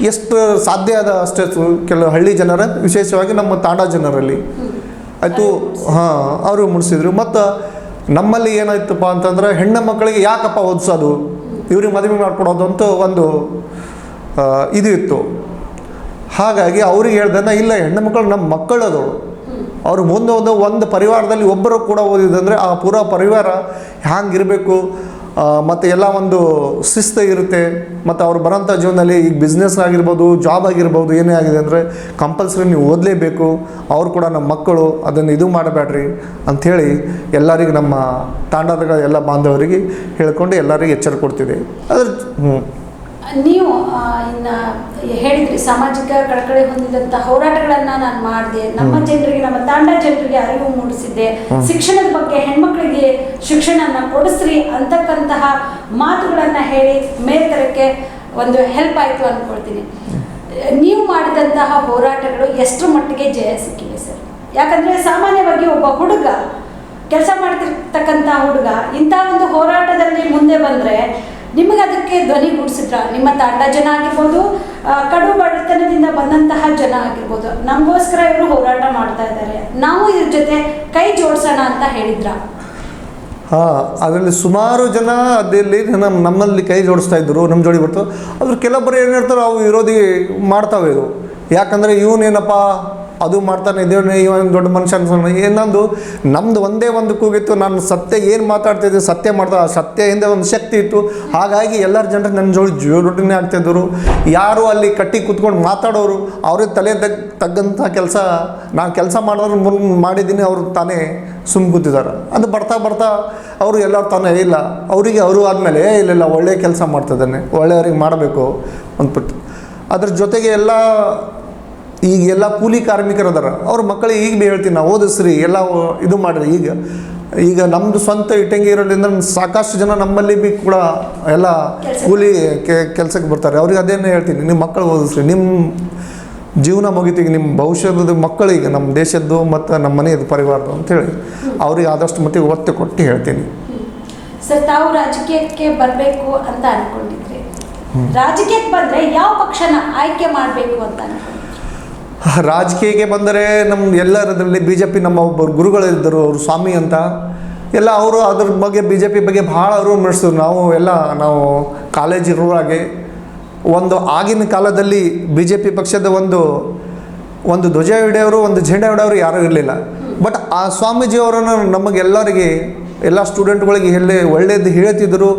ಎಷ್ಟು ಸಾಧ್ಯ ಆದ ಅಷ್ಟೇ ಕೆಲವು ಹಳ್ಳಿ ಜನರ, ವಿಶೇಷವಾಗಿ ನಮ್ಮ ತಾಂಡ ಜನರಲ್ಲಿ ಆಯಿತು. ಹಾಂ, ಅವರು ಮುಡಿಸಿದ್ರು. ಮತ್ತು ನಮ್ಮಲ್ಲಿ ಏನಾಯ್ತಪ್ಪ ಅಂತಂದ್ರೆ ಹೆಣ್ಣು ಮಕ್ಕಳಿಗೆ ಯಾಕಪ್ಪ ಓದಿಸೋದು, ಇವ್ರಿಗೆ ಮದುವೆ ಮಾಡಿಕೊಡೋದು ಅಂತ ಒಂದು ಇದು ಇತ್ತು. ಹಾಗಾಗಿ ಅವ್ರಿಗೆ ಹೇಳ್ದನ್ನ, ಇಲ್ಲ ಹೆಣ್ಣು ಮಕ್ಕಳು ನಮ್ಮ ಮಕ್ಕಳದು, ಅವರು ಮುಂದೆ ಒಂದು ಪರಿವಾರದಲ್ಲಿ ಒಬ್ಬರು ಕೂಡ ಓದಿದಂದರೆ ಆ ಪೂರಾ ಪರಿವಾರ ಹ್ಯಾಂಗಿರಬೇಕು, ಮತ್ತು ಎಲ್ಲ ಒಂದು ಶಿಸ್ತು ಇರುತ್ತೆ. ಮತ್ತು ಅವ್ರು ಬರೋಂಥ ಜೀವನದಲ್ಲಿ ಈಗ ಬಿಸ್ನೆಸ್ ಆಗಿರ್ಬೋದು, ಜಾಬ್ ಆಗಿರ್ಬೋದು, ಏನೇ ಆಗಿದೆ ಅಂದರೆ ಕಂಪಲ್ಸರಿ ನೀವು ಓದಲೇಬೇಕು, ಅವ್ರು ಕೂಡ ನಮ್ಮ ಮಕ್ಕಳು, ಅದನ್ನು ಇದು ಮಾಡಬೇಡ್ರಿ ಅಂಥೇಳಿ ಎಲ್ಲರಿಗೂ ನಮ್ಮ ತಾಂಡದ ಎಲ್ಲ ಬಾಂಧವರಿಗೆ ಹೇಳ್ಕೊಂಡು ಎಲ್ಲರಿಗೂ ಎಚ್ಚರ ಕೊಡ್ತಿದೆ. ಅದ್ರ ನೀವು ಇನ್ನು ಹೇಳಿದ್ರಿ ಸಾಮಾಜಿಕ ಕಳಕಳಿ ಹೊಂದಿದಂಥ ಹೋರಾಟಗಳನ್ನು ನಾನು ಮಾಡಿದೆ, ನಮ್ಮ ಜನರಿಗೆ, ನಮ್ಮ ತಾಂಡ ಜನರಿಗೆ ಅರಿವು ಮೂಡಿಸಿದ್ದೆ, ಶಿಕ್ಷಣದ ಬಗ್ಗೆ ಹೆಣ್ಮಕ್ಳಿಗೆ ಶಿಕ್ಷಣನ ಕೊಡಿಸ್ರಿ ಅಂತಕ್ಕಂತಹ ಮಾತುಗಳನ್ನು ಹೇಳಿ ಮೇಲ್ತರಕ್ಕೆ ಒಂದು ಹೆಲ್ಪ್ ಆಯಿತು ಅಂದ್ಕೊಳ್ತೀನಿ. ನೀವು ಮಾಡಿದಂತಹ ಹೋರಾಟಗಳು ಎಷ್ಟರ ಮಟ್ಟಿಗೆ ಜಯ ಸಿಕ್ಕಿವೆ ಸರ್? ಯಾಕಂದರೆ ಸಾಮಾನ್ಯವಾಗಿ ಒಬ್ಬ ಹುಡುಗ, ಕೆಲಸ ಮಾಡ್ತಿರ್ತಕ್ಕಂಥ ಹುಡುಗ ಇಂಥ ಒಂದು ಹೋರಾಟದಲ್ಲಿ ಮುಂದೆ ಬಂದರೆ ನಿಮಗೆ ಅದಕ್ಕೆ ಧ್ವನಿಗೂಡಿಸಿದ್ರ? ನಿಮ್ಮ ತಾಂಡ ಜನ ಆಗಿರ್ಬೋದು, ಕಡು ಬಡತನದಿಂದ ಬಂದಂತಹ ಜನ ಆಗಿರ್ಬೋದು, ನಮಗೋಸ್ಕರ ಇವರು ಹೋರಾಟ ಮಾಡ್ತಾ ಇದ್ದಾರೆ, ನಾವು ಇದ್ರ ಜೊತೆ ಕೈ ಜೋಡಿಸೋಣ ಅಂತ ಹೇಳಿದ್ರ? ಹಾಂ, ಅದರಲ್ಲಿ ಸುಮಾರು ಜನ ಅದಲ್ಲಿ ನಮ್ಮಲ್ಲಿ ಕೈ ಜೋಡಿಸ್ತಾ ಇದ್ದರು, ನಮ್ಮ ಜೋಡಿ ಬರ್ತಾವೆ. ಅದ್ರ ಕೆಲವೊಬ್ಬರು ಏನು ಹೇಳ್ತಾರೆ, ಅವು ವಿರೋಧಿ ಮಾಡ್ತಾವೆ ಇದು. ಯಾಕಂದರೆ ಇವನೇನಪ್ಪ ಅದು ಮಾಡ್ತಾನೆ, ಇದೇನೇ ಇವನು ದೊಡ್ಡ ಮನುಷ್ಯ ಅನ್ಸೋಣ. ಏನೊಂದು ನಮ್ಮದು ಒಂದೇ ಒಂದು ಕೂಗಿತ್ತು, ನಾನು ಸತ್ಯ ಏನು ಮಾತಾಡ್ತಿದ್ದೆ ಸತ್ಯ ಮಾಡ್ತಾ, ಸತ್ಯ ಹಿಂದೆ ಒಂದು ಶಕ್ತಿ ಇತ್ತು. ಹಾಗಾಗಿ ಎಲ್ಲರ ಜನರು ನನ್ನ ಜೋಡಿನೇ ಆಗ್ತಾಯಿದ್ರು. ಯಾರು ಅಲ್ಲಿ ಕಟ್ಟಿ ಕೂತ್ಕೊಂಡು ಮಾತಾಡೋರು ಅವ್ರಿಗೆ ತಲೆ ತಗ್ಗಂಥ ಕೆಲಸ ನಾನು ಕೆಲಸ ಮಾಡೋರು ಮಾಡಿದ್ದೀನಿ, ಅವರು ತಾನೇ ಸುಮ್ಮ ಕೂತಿದ್ದಾರೆ. ಅದು ಬರ್ತಾ ಬರ್ತಾ ಅವರು ಎಲ್ಲರೂ ತಾನೇ ಇಲ್ಲ, ಅವರಿಗೆ ಅವರು ಆದಮೇಲೆ ಇಲ್ಲ ಒಳ್ಳೆಯ ಕೆಲಸ ಮಾಡ್ತಿದ್ದಾನೆ, ಒಳ್ಳೆಯವ್ರಿಗೆ ಮಾಡಬೇಕು ಅಂದ್ಬಿಟ್ಟು. ಅದ್ರ ಜೊತೆಗೆ ಈಗ ಎಲ್ಲ ಕೂಲಿ ಕಾರ್ಮಿಕರು ಅದಾರ, ಅವ್ರ ಮಕ್ಕಳಿಗೆ ಈಗ ಭೀ ಹೇಳ್ತೀನಿ, ನಾವು ಓದಿಸ್ರಿ, ಎಲ್ಲ ಇದು ಮಾಡಿರಿ. ಈಗ ನಮ್ಮದು ಸ್ವಂತ ಇಟ್ಟಂಗಿ ಇರೋದ್ರಿಂದ ಸಾಕಷ್ಟು ಜನ ನಮ್ಮಲ್ಲಿ ಭೀ ಕೂಡ ಎಲ್ಲ ಕೂಲಿ ಕೆಲಸಕ್ಕೆ ಬರ್ತಾರೆ. ಅವ್ರಿಗೆ ಅದೇನೇ ಹೇಳ್ತೀನಿ, ನಿಮ್ಮ ಮಕ್ಕಳು ಓದಿಸ್ರಿ, ನಿಮ್ಮ ಜೀವನ ಮುಗಿತೀಗ, ನಿಮ್ಮ ಭವಿಷ್ಯದ ಮಕ್ಕಳಿಗೆ, ನಮ್ಮ ದೇಶದ್ದು ಮತ್ತು ನಮ್ಮ ಮನೆಯದು ಪರಿವಾರದ್ದು ಅಂಥೇಳಿ ಅವ್ರಿಗೆ ಆದಷ್ಟು ಮಟ್ಟಿಗೆ ಒತ್ತು ಕೊಟ್ಟು ಹೇಳ್ತೀನಿ. ಸರ್, ತಾವು ರಾಜಕೀಯಕ್ಕೆ ಬರಬೇಕು ಅಂತ ಅಂದ್ಕೊಂಡಿದ್ರಿ, ರಾಜಕೀಯಕ್ಕೆ ಬಂದರೆ ಯಾವ ಪಕ್ಷನ ಆಯ್ಕೆ ಮಾಡಬೇಕು ಅಂತ ಅನ್ಕೊಂಡಿದ್ರಿ? ರಾಜಕೀಯಕ್ಕೆ ಬಂದರೆ ನಮ್ಮ ಎಲ್ಲರದ್ರಲ್ಲಿ BJP ನಮ್ಮ ಒಬ್ಬರು ಗುರುಗಳಿದ್ದರು, ಅವರು ಸ್ವಾಮಿ ಅಂತ ಎಲ್ಲ, ಅವರು ಅದ್ರ ಬಗ್ಗೆ BJP ಬಗ್ಗೆ ಭಾಳ ಅರಿವು ಮೂಡಿಸಿದ್ರು. ನಾವು ಕಾಲೇಜ್ ಇರುವಾಗೆ ಒಂದು ಆಗಿನ ಕಾಲದಲ್ಲಿ BJP ಪಕ್ಷದ ಒಂದು ಧ್ವಜ ಹಿಡಿಯೋರು, ಒಂದು ಜೆಂಡಾ ಹಿಡಿಯೋರು ಯಾರೂ ಇರಲಿಲ್ಲ. ಬಟ್ ಆ ಸ್ವಾಮೀಜಿಯವರನ್ನು ನಮಗೆಲ್ಲರಿಗೆ, ಎಲ್ಲ ಸ್ಟೂಡೆಂಟ್ಗಳಿಗೆ ಒಳ್ಳೇದು ಹೇಳ್ತಿದ್ರು.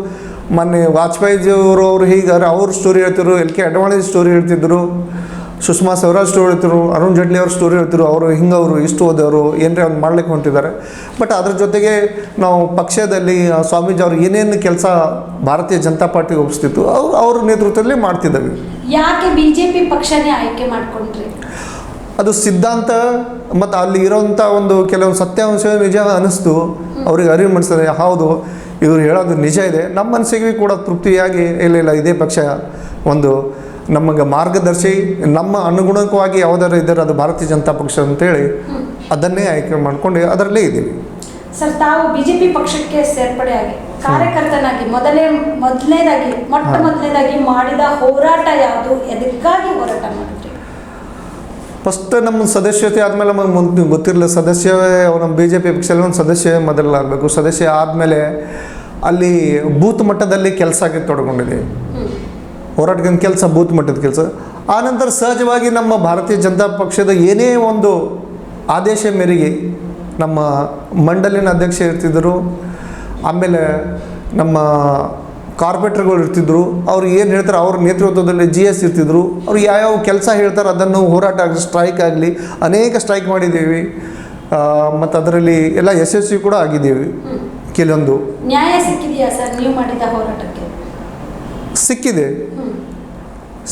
ಮೊನ್ನೆ ವಾಜಪೇಯಿಜಿಯವರು ಹೀಗಾರೆ ಅವ್ರ ಸ್ಟೋರಿ ಹೇಳ್ತಿದ್ರು, LK ಅಡ್ವಾಣಿ ಸ್ಟೋರಿ ಹೇಳ್ತಿದ್ರು, ಸುಷ್ಮಾ ಸ್ವರಾಜ್ ಸ್ಟೋರಿ ಹೇಳ್ತಿದ್ರು, ಅರುಣ್ ಜೇಟ್ಲಿ ಅವ್ರ ಸ್ಟೋರಿ ಹೇಳ್ತಿದ್ರು, ಅವರು ಹಿಂಗವರು ಇಷ್ಟು ಓದೋರು ಏನರೇ ಒಂದು ಮಾಡ್ಲಿಕ್ಕೆ ಹೊಂಟಿದ್ದಾರೆ. ಬಟ್ ಅದ್ರ ಜೊತೆಗೆ ನಾವು ಪಕ್ಷದಲ್ಲಿ ಸ್ವಾಮೀಜಿ ಅವ್ರು ಏನೇನು ಕೆಲಸ ಭಾರತೀಯ ಜನತಾ ಪಾರ್ಟಿ ಒಪ್ಪಿಸ್ತಿತ್ತು ಅವ್ರ ನೇತೃತ್ವದಲ್ಲಿ ಮಾಡ್ತಿದ್ದಾವೆ. ಯಾಕೆ BJP ಪಕ್ಷನೇ ಆಯ್ಕೆ ಮಾಡ್ಕೊಂಡ್ರಿ? ಅದು ಸಿದ್ಧಾಂತ ಮತ್ತು ಅಲ್ಲಿ ಇರೋವಂಥ ಒಂದು ಕೆಲವೊಂದು ಸತ್ಯಾಂಶ ನಿಜ ಅನ್ನಿಸ್ತು, ಅವ್ರಿಗೆ ಅರಿವು ಮೂಡಿಸ್ತದೆ. ಹೌದು, ಇವ್ರು ಹೇಳೋದು ನಿಜ ಇದೆ, ನಮ್ಮ ಮನಸ್ಸಿಗೆ ಕೂಡ ತೃಪ್ತಿಯಾಗಿ ಇಲ್ಲ ಇದೇ ಪಕ್ಷ ಒಂದು ನಮಗೆ ಮಾರ್ಗದರ್ಶಿ, ನಮ್ಮ ಅನುಗುಣಕವಾಗಿ ಯಾವುದಾದ್ರು ಇದ್ದರೆ ಅದು ಭಾರತೀಯ ಜನತಾ ಪಕ್ಷ ಅಂತೇಳಿ ಅದನ್ನೇ ಆಯ್ಕೆ ಮಾಡ್ಕೊಂಡು ಅದರಲ್ಲೇ ಇದ್ದೀವಿ. ಸರ್, ತಾವು BJP ಪಕ್ಷಕ್ಕೆ ಸೇರ್ಪಡೆಯಾಗಿ ಕಾರ್ಯಕರ್ತನಾಗಿ ಮೊದಲನೇದಾಗಿ ಮಾಡಿದ ಹೋರಾಟ ಯಾವುದು? ಎದಕ್ಕಾಗಿ ಹೋರಾಟ ಮಾಡಿದ್ರಿ? ಫಸ್ಟ್ ನಮ್ಮ ಸದಸ್ಯತೆ ಆದಮೇಲೆ ನಮಗೆ ಗೊತ್ತಿರಲಿಲ್ಲ, ನಮ್ಮ BJP ಪಕ್ಷದಲ್ಲಿ ಒಂದು ಸದಸ್ಯ ಮೊದಲಾಗಬೇಕು. ಸದಸ್ಯ ಆದಮೇಲೆ ಅಲ್ಲಿ ಬೂತ್ ಮಟ್ಟದಲ್ಲಿ ಕೆಲಸಕ್ಕೆ ತೊಡ್ಕೊಂಡಿದೆ, ಹೋರಾಟದ ಕೆಲಸ, ಬೂತ್ ಮಟ್ಟದ ಕೆಲಸ. ಆನಂತರ ಸಹಜವಾಗಿ ನಮ್ಮ ಭಾರತೀಯ ಜನತಾ ಪಕ್ಷದ ಏನೇ ಒಂದು ಆದೇಶ ಮೇರೆಗೆ ನಮ್ಮ ಮಂಡಲಿನ ಅಧ್ಯಕ್ಷ ಇರ್ತಿದ್ದರು, ಆಮೇಲೆ ನಮ್ಮ ಕಾರ್ಪೊರೇಟರ್ಗಳು ಇರ್ತಿದ್ರು, ಅವ್ರು ಏನು ಹೇಳ್ತಾರೆ ಅವ್ರ ನೇತೃತ್ವದಲ್ಲಿ GS ಇರ್ತಿದ್ರು. ಅವ್ರು ಯಾವ್ಯಾವ ಕೆಲಸ ಹೇಳ್ತಾರೆ ಅದನ್ನು ಹೋರಾಟ ಆಗಲಿ, ಸ್ಟ್ರೈಕ್ ಆಗಲಿ, ಅನೇಕ ಸ್ಟ್ರೈಕ್ ಮಾಡಿದ್ದೀವಿ. ಮತ್ತು ಅದರಲ್ಲಿ ಎಲ್ಲ ಯಶಸ್ವಿ ಕೂಡ ಆಗಿದ್ದೀವಿ. ಕೆಲವೊಂದು ನ್ಯಾಯ ಸಿಕ್ಕಿದೆಯಾ ಸರ್ ನೀವು ಮಾಡಿದ ಹೋರಾಟಕ್ಕೆ?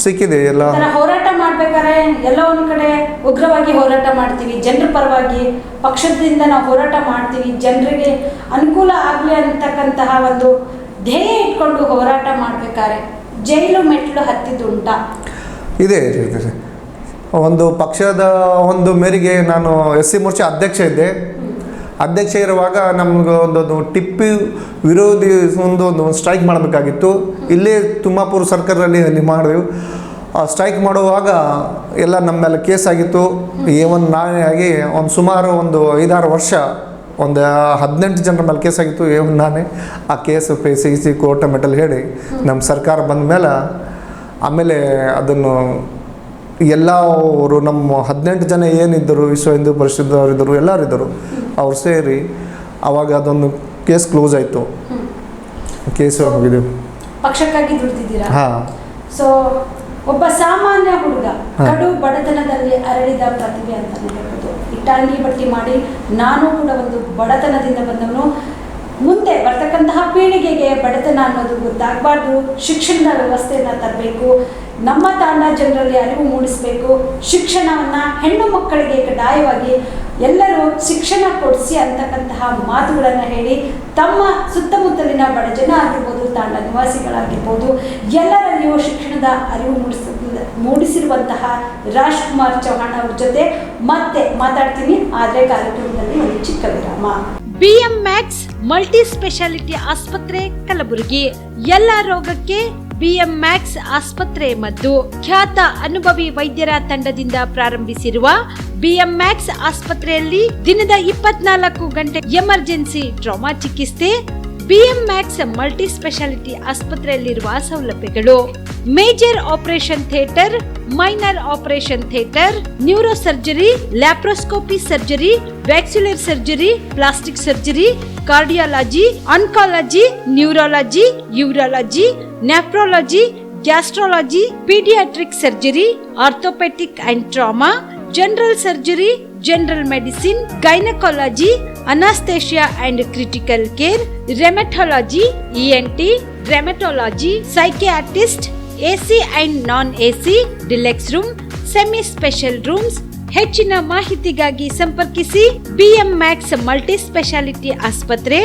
ಸಿಕ್ಕಿದೆ ಎಲ್ಲ. ಹೋರಾಟ ಮಾಡ್ಬೇಕಾದ್ರೆ ಎಲ್ಲ ಒಂದು ಕಡೆ ಉಗ್ರವಾಗಿ ಹೋರಾಟ ಮಾಡ್ತೀವಿ, ಜನರ ಪರವಾಗಿ ಪಕ್ಷದಿಂದ ನಾವು ಹೋರಾಟ ಮಾಡ್ತೀವಿ, ಜನರಿಗೆ ಅನುಕೂಲ ಆಗಲಿ ಅಂತಕ್ಕಂತಹ ಒಂದು ಧ್ಯೇಯ ಇಟ್ಕೊಂಡು ಹೋರಾಟ ಮಾಡ್ಬೇಕಾದ್ರೆ ಜೈಲು ಮೆಟ್ಲು ಹತ್ತಿದ್ದುಂಟಾ? ಇದೆ. ಒಂದು ಪಕ್ಷದ ಒಂದು ಮೇರೆಗೆ ನಾನು SC ಮೋರ್ಚಾ ಅಧ್ಯಕ್ಷ ಇದ್ದೆ. ಅಧ್ಯಕ್ಷ ಇರುವಾಗ ನಮ್ಗೆ ಒಂದು ಟಿಪ್ಪು ವಿರೋಧಿ ಒಂದು ಸ್ಟ್ರೈಕ್ ಮಾಡಬೇಕಾಗಿತ್ತು. ಇಲ್ಲೇ ತುಮಕೂರು ಸರ್ಕಾರದಲ್ಲಿ ಅಲ್ಲಿ ಮಾಡಿದೆವು. ಸ್ಟ್ರೈಕ್ ಮಾಡುವಾಗ ಎಲ್ಲ ನಮ್ಮ ಮೇಲೆ ಕೇಸ್ ಆಗಿತ್ತು. ಏವನ್ ನಾನೇ ಆಗಿ ಸುಮಾರು 5-6 ವರ್ಷ 18 ಜನರ ಮೇಲೆ ಕೇಸ್ ಆಗಿತ್ತು. ಏವನ್ ನಾನೇ ಆ ಕೇಸು ಫೇಸಿ ಕೋರ್ಟ್ ಮೆಟಲ್ ಹೇಳಿ ನಮ್ಮ ಸರ್ಕಾರ ಬಂದ ಮೇಲೆ ಆಮೇಲೆ ಅದನ್ನು ಎಲ್ಲ ಅವರು ನಮ್ಮ 18 ಜನ ಏನಿದ್ದರು, ವಿಶ್ವ ಹಿಂದೂ ಪರಿಷತ್ತವರಿದ್ದರು, ಎಲ್ಲರಿದ್ದರು, ಅವ್ರು ಸೇರಿ ಆವಾಗ ಅದೊಂದು ಕೇಸ್ ಕ್ಲೋಸ್ ಆಯಿತು. ಕೇಸ್ ಹೋಗಿದ್ದೆವು. ಪಕ್ಷಕ್ಕಾಗಿ ದುಡಿದಿದ್ದೀರಾ? ಹಾಂ. ಸೊ ಒಬ್ಬ ಸಾಮಾನ್ಯ ಹುಡುಗ ಕಡು ಬಡತನದಲ್ಲಿ ಅರಳಿದ ಪ್ರತಿಭೆ ಅಂತ ಹೇಳ್ಬೋದು. ಇಟ್ಟಾಂಗಿ ಬಟ್ಟಿ ಮಾಡಿ ನಾನು ಕೂಡ ಒಂದು ಬಡತನದಿಂದ ಬಂದವನು. ಮುಂದೆ ಬರ್ತಕ್ಕಂತಹ ಪೀಳಿಗೆಗೆ ಬಡತನ ಅನ್ನೋದು ಗೊತ್ತಾಗಬಾರ್ದು. ಶಿಕ್ಷಣದ ವ್ಯವಸ್ಥೆಯನ್ನು ತರಬೇಕು. ನಮ್ಮ ತಾಂಡ ಜನರಲ್ಲಿ ಅರಿವು ಮೂಡಿಸಬೇಕು. ಶಿಕ್ಷಣವನ್ನು ಹೆಣ್ಣು ಮಕ್ಕಳಿಗೆ ಕಡ್ಡಾಯವಾಗಿ ಎಲ್ಲರೂ ಶಿಕ್ಷಣ ಕೊಡಿಸಿ ಅಂತಕ್ಕಂತಹ ಮಾತುಗಳನ್ನು ಹೇಳಿ ತಮ್ಮ ಸುತ್ತಮುತ್ತಲಿನ ಬಡ ಜನ ಆಗಿರ್ಬೋದು, ತಾಂಡ ನಿವಾಸಿಗಳಾಗಿರ್ಬೋದು, ಎಲ್ಲರಲ್ಲಿಯೂ ಶಿಕ್ಷಣದ ಅರಿವು ಮೂಡಿಸಿರುವಂತಹ ರಾಜ್ಕುಮಾರ್ ಚೌಹಾಣ್ ಅವ್ರ ಜೊತೆ ಮತ್ತೆ ಮಾತಾಡ್ತೀನಿ. ಆದರೆ ಕಾರ್ಯಕ್ರಮದಲ್ಲಿ ಒಂದು ಚಿಕ್ಕ ವಿರಾಮ. ಬಿಎಂ ಮ್ಯಾಕ್ಸ್ ಮಲ್ಟಿ ಸ್ಪೆಷಾಲಿಟಿ ಆಸ್ಪತ್ರೆ ಕಲಬುರಗಿ. ಎಲ್ಲ ರೋಗಕ್ಕೆ ಬಿಎಂ ಮ್ಯಾಕ್ಸ್ ಆಸ್ಪತ್ರೆ ಮದ್ದು. ಖ್ಯಾತ ಅನುಭವಿ ವೈದ್ಯರ ತಂಡದಿಂದ ಪ್ರಾರಂಭಿಸಿರುವ ಬಿಎಂ ಮ್ಯಾಕ್ಸ್ ಆಸ್ಪತ್ರೆಯಲ್ಲಿ ದಿನದ 24 ಗಂಟೆ ಎಮರ್ಜೆನ್ಸಿ ಟ್ರಾಮಾ ಚಿಕಿತ್ಸೆ. ಬಿಎಂ ಮ್ಯಾಕ್ಸ್ ಮಲ್ಟಿ ಸ್ಪೆಷಾಲಿಟಿ ಆಸ್ಪತ್ರೆಯಲ್ಲಿರುವ ಸೌಲಭ್ಯಗಳು: major operation theatre, minor operation theatre, neuro surgery, laparoscopy surgery, ವ್ಯಾಕ್ಸ್ಯುಲರ್ surgery, plastic surgery, cardiology, oncology, neurology, urology, nephrology, gastrology, paediatric surgery, orthopaedic and trauma, general surgery, general medicine, gynaecology, anaesthesia and critical care, rheumatology, ENT, rheumatology, psychiatrist, AC and non AC, deluxe room, semi special rooms. ಹೆಚ್ಚಿನ ಮಾಹಿತಿಗಾಗಿ ಸಂಪರ್ಕಿಸಿ BM Max multi speciality ಆಸ್ಪತ್ರೆ,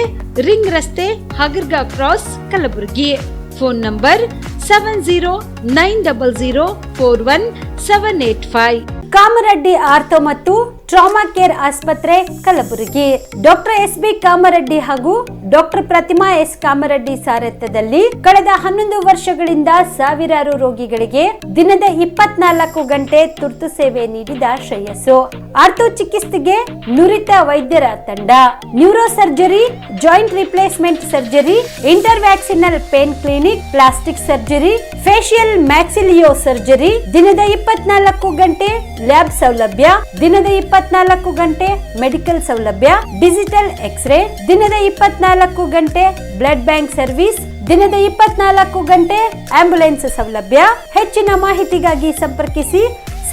ring ರಸ್ತೆ, ಹಗರ್ಗಾ cross, Kalaburagi. Phone number 7090041785. Kamareddy ortho ಮತ್ತು trauma care ಆಸ್ಪತ್ರೆ Kalaburagi. Doctor SB. Kamareddy ಹಾಗೂ doctor Pratima S. Kamareddy ಸಾರಥ್ಯದಲ್ಲಿ ಕಳೆದ 11 ವರ್ಷಗಳಿಂದ ಸಾವಿರಾರು ರೋಗಿಗಳಿಗೆ ದಿನದ 24 ಗಂಟೆ ತುರ್ತು ಸೇವೆ ನೀಡಿದ ಶ್ರೇಯಸ್ಸು. ಆರ್ಥೋ ಚಿಕಿತ್ಸೆಗೆ ನುರಿತ ವೈದ್ಯರ ತಂಡ. Neuro surgery, joint replacement surgery, interventional pain clinic, plastic surgery, facial maxillo surgery. ದಿನದ 24 ಗಂಟೆ ಲ್ಯಾಬ್ ಸೌಲಭ್ಯ. ದಿನದ 24 ಗಂಟೆ ಮೆಡಿಕಲ್ ಸೌಲಭ್ಯ. Digital X-ray. ದಿನದ 24 ಗಂಟೆ ಬ್ಲಡ್ ಬ್ಯಾಂಕ್ ಸರ್ವಿಸ್. ದಿನದ 24 ಗಂಟೆ ಆಂಬ್ಯುಲೆನ್ಸ್ ಸೌಲಭ್ಯ. ಹೆಚ್ಚಿನ ಮಾಹಿತಿಗಾಗಿ ಸಂಪರ್ಕಿಸಿ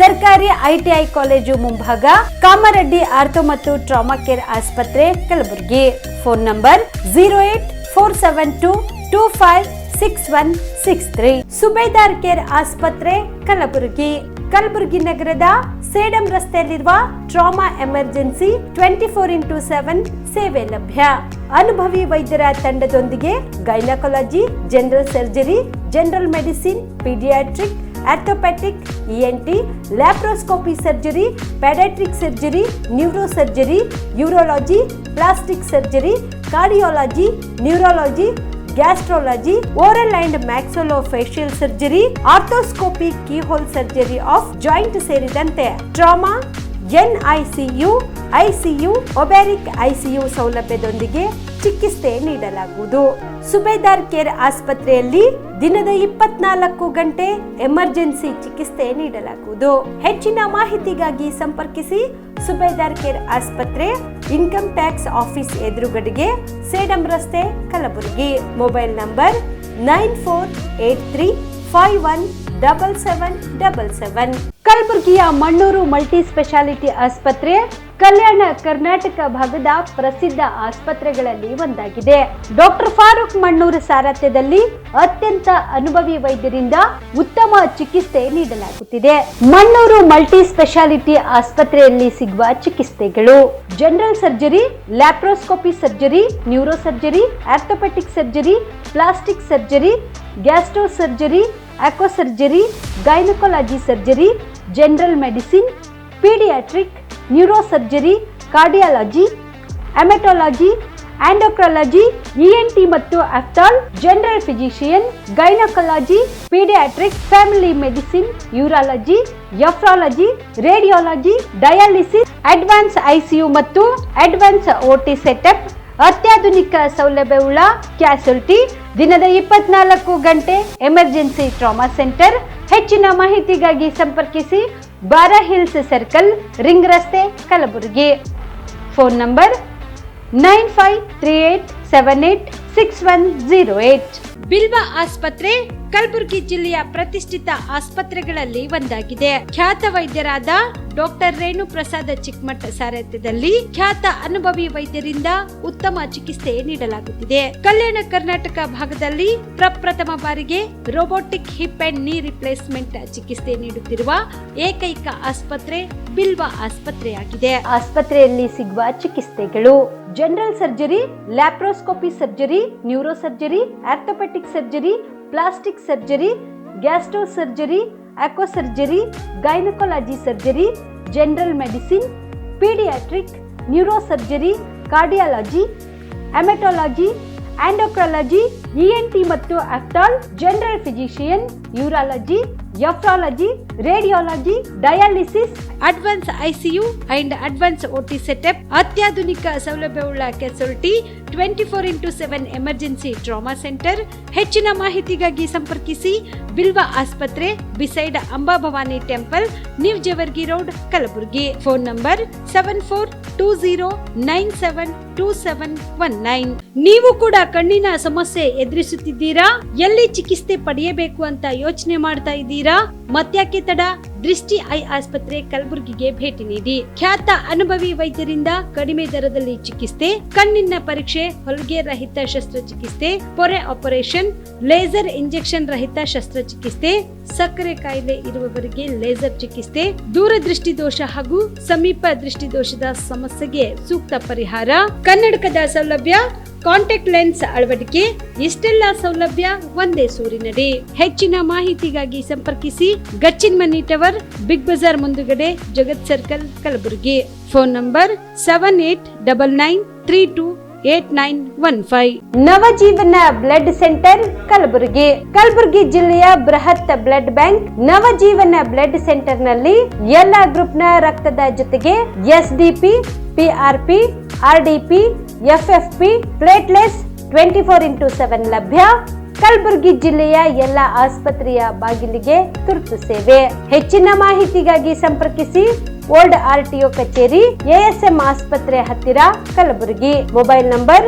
ಸರ್ಕಾರಿ ಐಟಿಐ ಕಾಲೇಜು ಮುಂಭಾಗ, ಕಾಮರೆಡ್ಡಿ ಆರ್ಥೋ ಮತ್ತು ಟ್ರಾಮಾ ಕೇರ್ ಆಸ್ಪತ್ರೆ Kalaburagi. Phone number 08472256163. Subedar care ಆಸ್ಪತ್ರೆ ಕಲಬುರಗಿ. ಕಲಬುರಗಿ ನಗರದ ಸೇಡಂ ರಸ್ತೆಯಲ್ಲಿರುವ ಟ್ರಾಮಾ ಎಮರ್ಜೆನ್ಸಿ 24x7 ಸೇವೆ ಲಭ್ಯ. ಅನುಭವಿ ವೈದ್ಯರ ತಂಡದೊಂದಿಗೆ gynaecology, general surgery, general medicine, paediatric, orthopaedic, ENT, laparoscopy surgery, paediatric surgery, neuro surgery, urology, plastic surgery, cardiology, neurology, gastrology, oral and maxillofacial surgery, arthroscopy, keyhole surgery of joint ಸೇರಿದಂತೆ trauma, NICU, ICU, ಒಬ್ಯಾರಿಕ್ ICU ಸೌಲಭ್ಯದೊಂದಿಗೆ ಚಿಕಿತ್ಸೆ ನೀಡಲಾಗುವುದು. ಸುಬೇದಾರ್ care ಆಸ್ಪತ್ರೆಯಲ್ಲಿ ದಿನದ 24 ಗಂಟೆ emergency ಚಿಕಿತ್ಸೆ ನೀಡಲಾಗುವುದು. ಹೆಚ್ಚಿನ ಮಾಹಿತಿಗಾಗಿ ಸಂಪರ್ಕಿಸಿ ಸುಬೇದಾರ್ ಕೇರ್ ಆಸ್ಪತ್ರೆ, ಇನ್ಕಮ್ ಟ್ಯಾಕ್ಸ್ ಆಫೀಸ್ ಎದುರುಗಡೆಗೆ, ಸೇಡಂ ರಸ್ತೆ, ಕಲಬುರಗಿ. Mobile number 9483517777. ಕಲಬುರಗಿಯ ಮಣ್ಣೂರು ಮಲ್ಟಿ ಸ್ಪೆಷಾಲಿಟಿ ಆಸ್ಪತ್ರೆ ಕಲ್ಯಾಣ ಕರ್ನಾಟಕ ಭಾಗದ ಪ್ರಸಿದ್ಧ ಆಸ್ಪತ್ರೆಗಳಲ್ಲಿ ಒಂದಾಗಿದೆ. ಡಾಕ್ಟರ್ ಫಾರೂಕ್ ಮಣ್ಣೂರು ಸಾರಥ್ಯದಲ್ಲಿ ಅತ್ಯಂತ ಅನುಭವಿ ವೈದ್ಯರಿಂದ ಉತ್ತಮ ಚಿಕಿತ್ಸೆ ನೀಡಲಾಗುತ್ತಿದೆ. ಮಣ್ಣೂರು ಮಲ್ಟಿ ಸ್ಪೆಷಾಲಿಟಿ ಆಸ್ಪತ್ರೆಯಲ್ಲಿ ಸಿಗುವ ಚಿಕಿತ್ಸೆಗಳು: general surgery, laparoscopy surgery, neuro surgery, orthopaedic surgery, plastic surgery, gastro surgery, aqua surgery, gynaecology surgery, general medicine, paediatric, neuro surgery, cardiology, haematology, endocrinology, ENT ಮತ್ತು ophthal, general physician, gynaecology, paediatric, family medicine, urology, nephrology, radiology, dialysis, advance ICU ಮತ್ತು advance OT setup, ಅತ್ಯಾಧುನಿಕ ಸೌಲಭ್ಯವುಳ್ಳ ಕ್ಯಾಸುಲಿಟಿ, ದಿನದ 24 ಗಂಟೆ emergency trauma centre. ಹೆಚ್ಚಿನ ಮಾಹಿತಿಗಾಗಿ ಸಂಪರ್ಕಿಸಿ ಬಾರಾ hills circle, ring ರಸ್ತೆ, ಕಲಬುರಗಿ. Phone number 9538786108. ಬಿಲ್ವಾ ಆಸ್ಪತ್ರೆ ಕಲಬುರಗಿ ಜಿಲ್ಲೆಯ ಪ್ರತಿಷ್ಠಿತ ಆಸ್ಪತ್ರೆಗಳಲ್ಲಿ ಒಂದಾಗಿದೆ. ಖ್ಯಾತ ವೈದ್ಯರಾದ ಡಾಕ್ಟರ್ ರೇಣು ಪ್ರಸಾದ್ ಚಿಕ್ಕಮಠ ಸಾರಥ್ಯದಲ್ಲಿ ಖ್ಯಾತ ಅನುಭವಿ ವೈದ್ಯರಿಂದ ಉತ್ತಮ ಚಿಕಿತ್ಸೆ ನೀಡಲಾಗುತ್ತಿದೆ. ಕಲ್ಯಾಣ ಕರ್ನಾಟಕ ಭಾಗದಲ್ಲಿ ಪ್ರಪ್ರಥಮ ಬಾರಿಗೆ robotic hip and knee replacement ಚಿಕಿತ್ಸೆ ನೀಡುತ್ತಿರುವ ಏಕೈಕ ಆಸ್ಪತ್ರೆ ಬಿಲ್ವಾ ಆಸ್ಪತ್ರೆಯಾಗಿದೆ. ಆಸ್ಪತ್ರೆಯಲ್ಲಿ ಸಿಗುವ ಚಿಕಿತ್ಸೆಗಳು: general surgery, laparoscopy surgery, neuro surgery, orthopaedic surgery, plastic surgery, gastro surgery, aqua surgery, gynaecology surgery, general medicine, paediatric, neuro surgery, cardiology, haematology, endocrinology, ENT ಮತ್ತು ophthal, general physician, urology, nephrology, radiology, dialysis, advance ICU and advance OT setup, ಅತ್ಯಾಧುನಿಕ ಸೌಲಭ್ಯವುಳ್ಳ casualty, 24x7 emergency trauma centre. ಹೆಚ್ಚಿನ ಮಾಹಿತಿಗಾಗಿ ಸಂಪರ್ಕಿಸಿ ಬಿಲ್ವಾ ಆಸ್ಪತ್ರೆ, beside Amba Bhavani temple, new Jevargi road, Kalaburagi. Phone number 7420972719. ನೀವು ಕೂಡ ಕಣ್ಣಿನ ಸಮಸ್ಯೆ ಎದುರಿಸುತ್ತಿದ್ದೀರಾ? ಎಲ್ಲಿ ಚಿಕಿತ್ಸೆ ಪಡೆಯಬೇಕು ಅಂತ ಯೋಚನೆ ಮಾಡ್ತಾ ಇದ್ದೀರಾ? ಮತ್ಯಾಕೆ ತಡ? ದೃಷ್ಟಿ ಐ ಆಸ್ಪತ್ರೆ ಕಲಬುರಗಿಗೆ ಭೇಟಿ ನೀಡಿ. ಖ್ಯಾತ ಅನುಭವಿ ವೈದ್ಯರಿಂದ ಕಡಿಮೆ ದರದಲ್ಲಿ ಚಿಕಿತ್ಸೆ, ಕಣ್ಣಿನ ಪರೀಕ್ಷೆ, ಹೊಲಿಗೆ ರಹಿತ ಶಸ್ತ್ರಚಿಕಿತ್ಸೆ, ಪೊರೆ ಆಪರೇಷನ್, ಲೇಸರ್ ಇಂಜೆಕ್ಷನ್ ರಹಿತ ಶಸ್ತ್ರಚಿಕಿತ್ಸೆ, ಸಕ್ಕರೆ ಕಾಯಿಲೆ ಇರುವವರಿಗೆ ಲೇಸರ್ ಚಿಕಿತ್ಸೆ, ದೂರದೃಷ್ಟಿ ದೋಷ ಹಾಗೂ ಸಮೀಪ ದೃಷ್ಟಿ ದೋಷದ ಸಮಸ್ಯೆಗೆ ಸೂಕ್ತ ಪರಿಹಾರ, ಕನ್ನಡಕದ ಸೌಲಭ್ಯ, ಕಾಂಟ್ಯಾಕ್ಟ್ ಲೆನ್ಸ್ ಅಳವಡಿಕೆ, ಇಷ್ಟೆಲ್ಲ ಸೌಲಭ್ಯ ಒಂದೇ ಸೂರಿನಡಿ. ಹೆಚ್ಚಿನ ಮಾಹಿತಿಗಾಗಿ ಸಂಪರ್ಕಿಸಿ Gachchinmani tower, Big Bazaar ಮುಂದುಗಡೆ, Jagat circle, Kalaburagi. Phone number 7899328915. Navajeevana blood centre Kalaburagi. Kalaburagi ಜಿಲ್ಲೆಯ ಬೃಹತ್ blood bank Navajeevana blood centre ನಲ್ಲಿ ಎಲ್ಲಾ ಗ್ರೂಪ್ ನ ರಕ್ತದ ಜೊತೆಗೆ SDP, PRP, RDP, FFP, ಪ್ಲೇಟ್ಲೆಸ್ 24x7 ಲಭ್ಯ. ಕಲಬುರಗಿ ಜಿಲ್ಲೆಯ ಎಲ್ಲ ಆಸ್ಪತ್ರೆಯ ಬಾಗಿಲಿಗೆ ತುರ್ತು ಸೇವೆ. ಹೆಚ್ಚಿನ ಮಾಹಿತಿಗಾಗಿ ಸಂಪರ್ಕಿಸಿ ಓಲ್ಡ್ RTO ಕಚೇರಿ, ASM ಆಸ್ಪತ್ರೆ ಹತ್ತಿರ, ಕಲಬುರಗಿ. ಮೊಬೈಲ್ ನಂಬರ್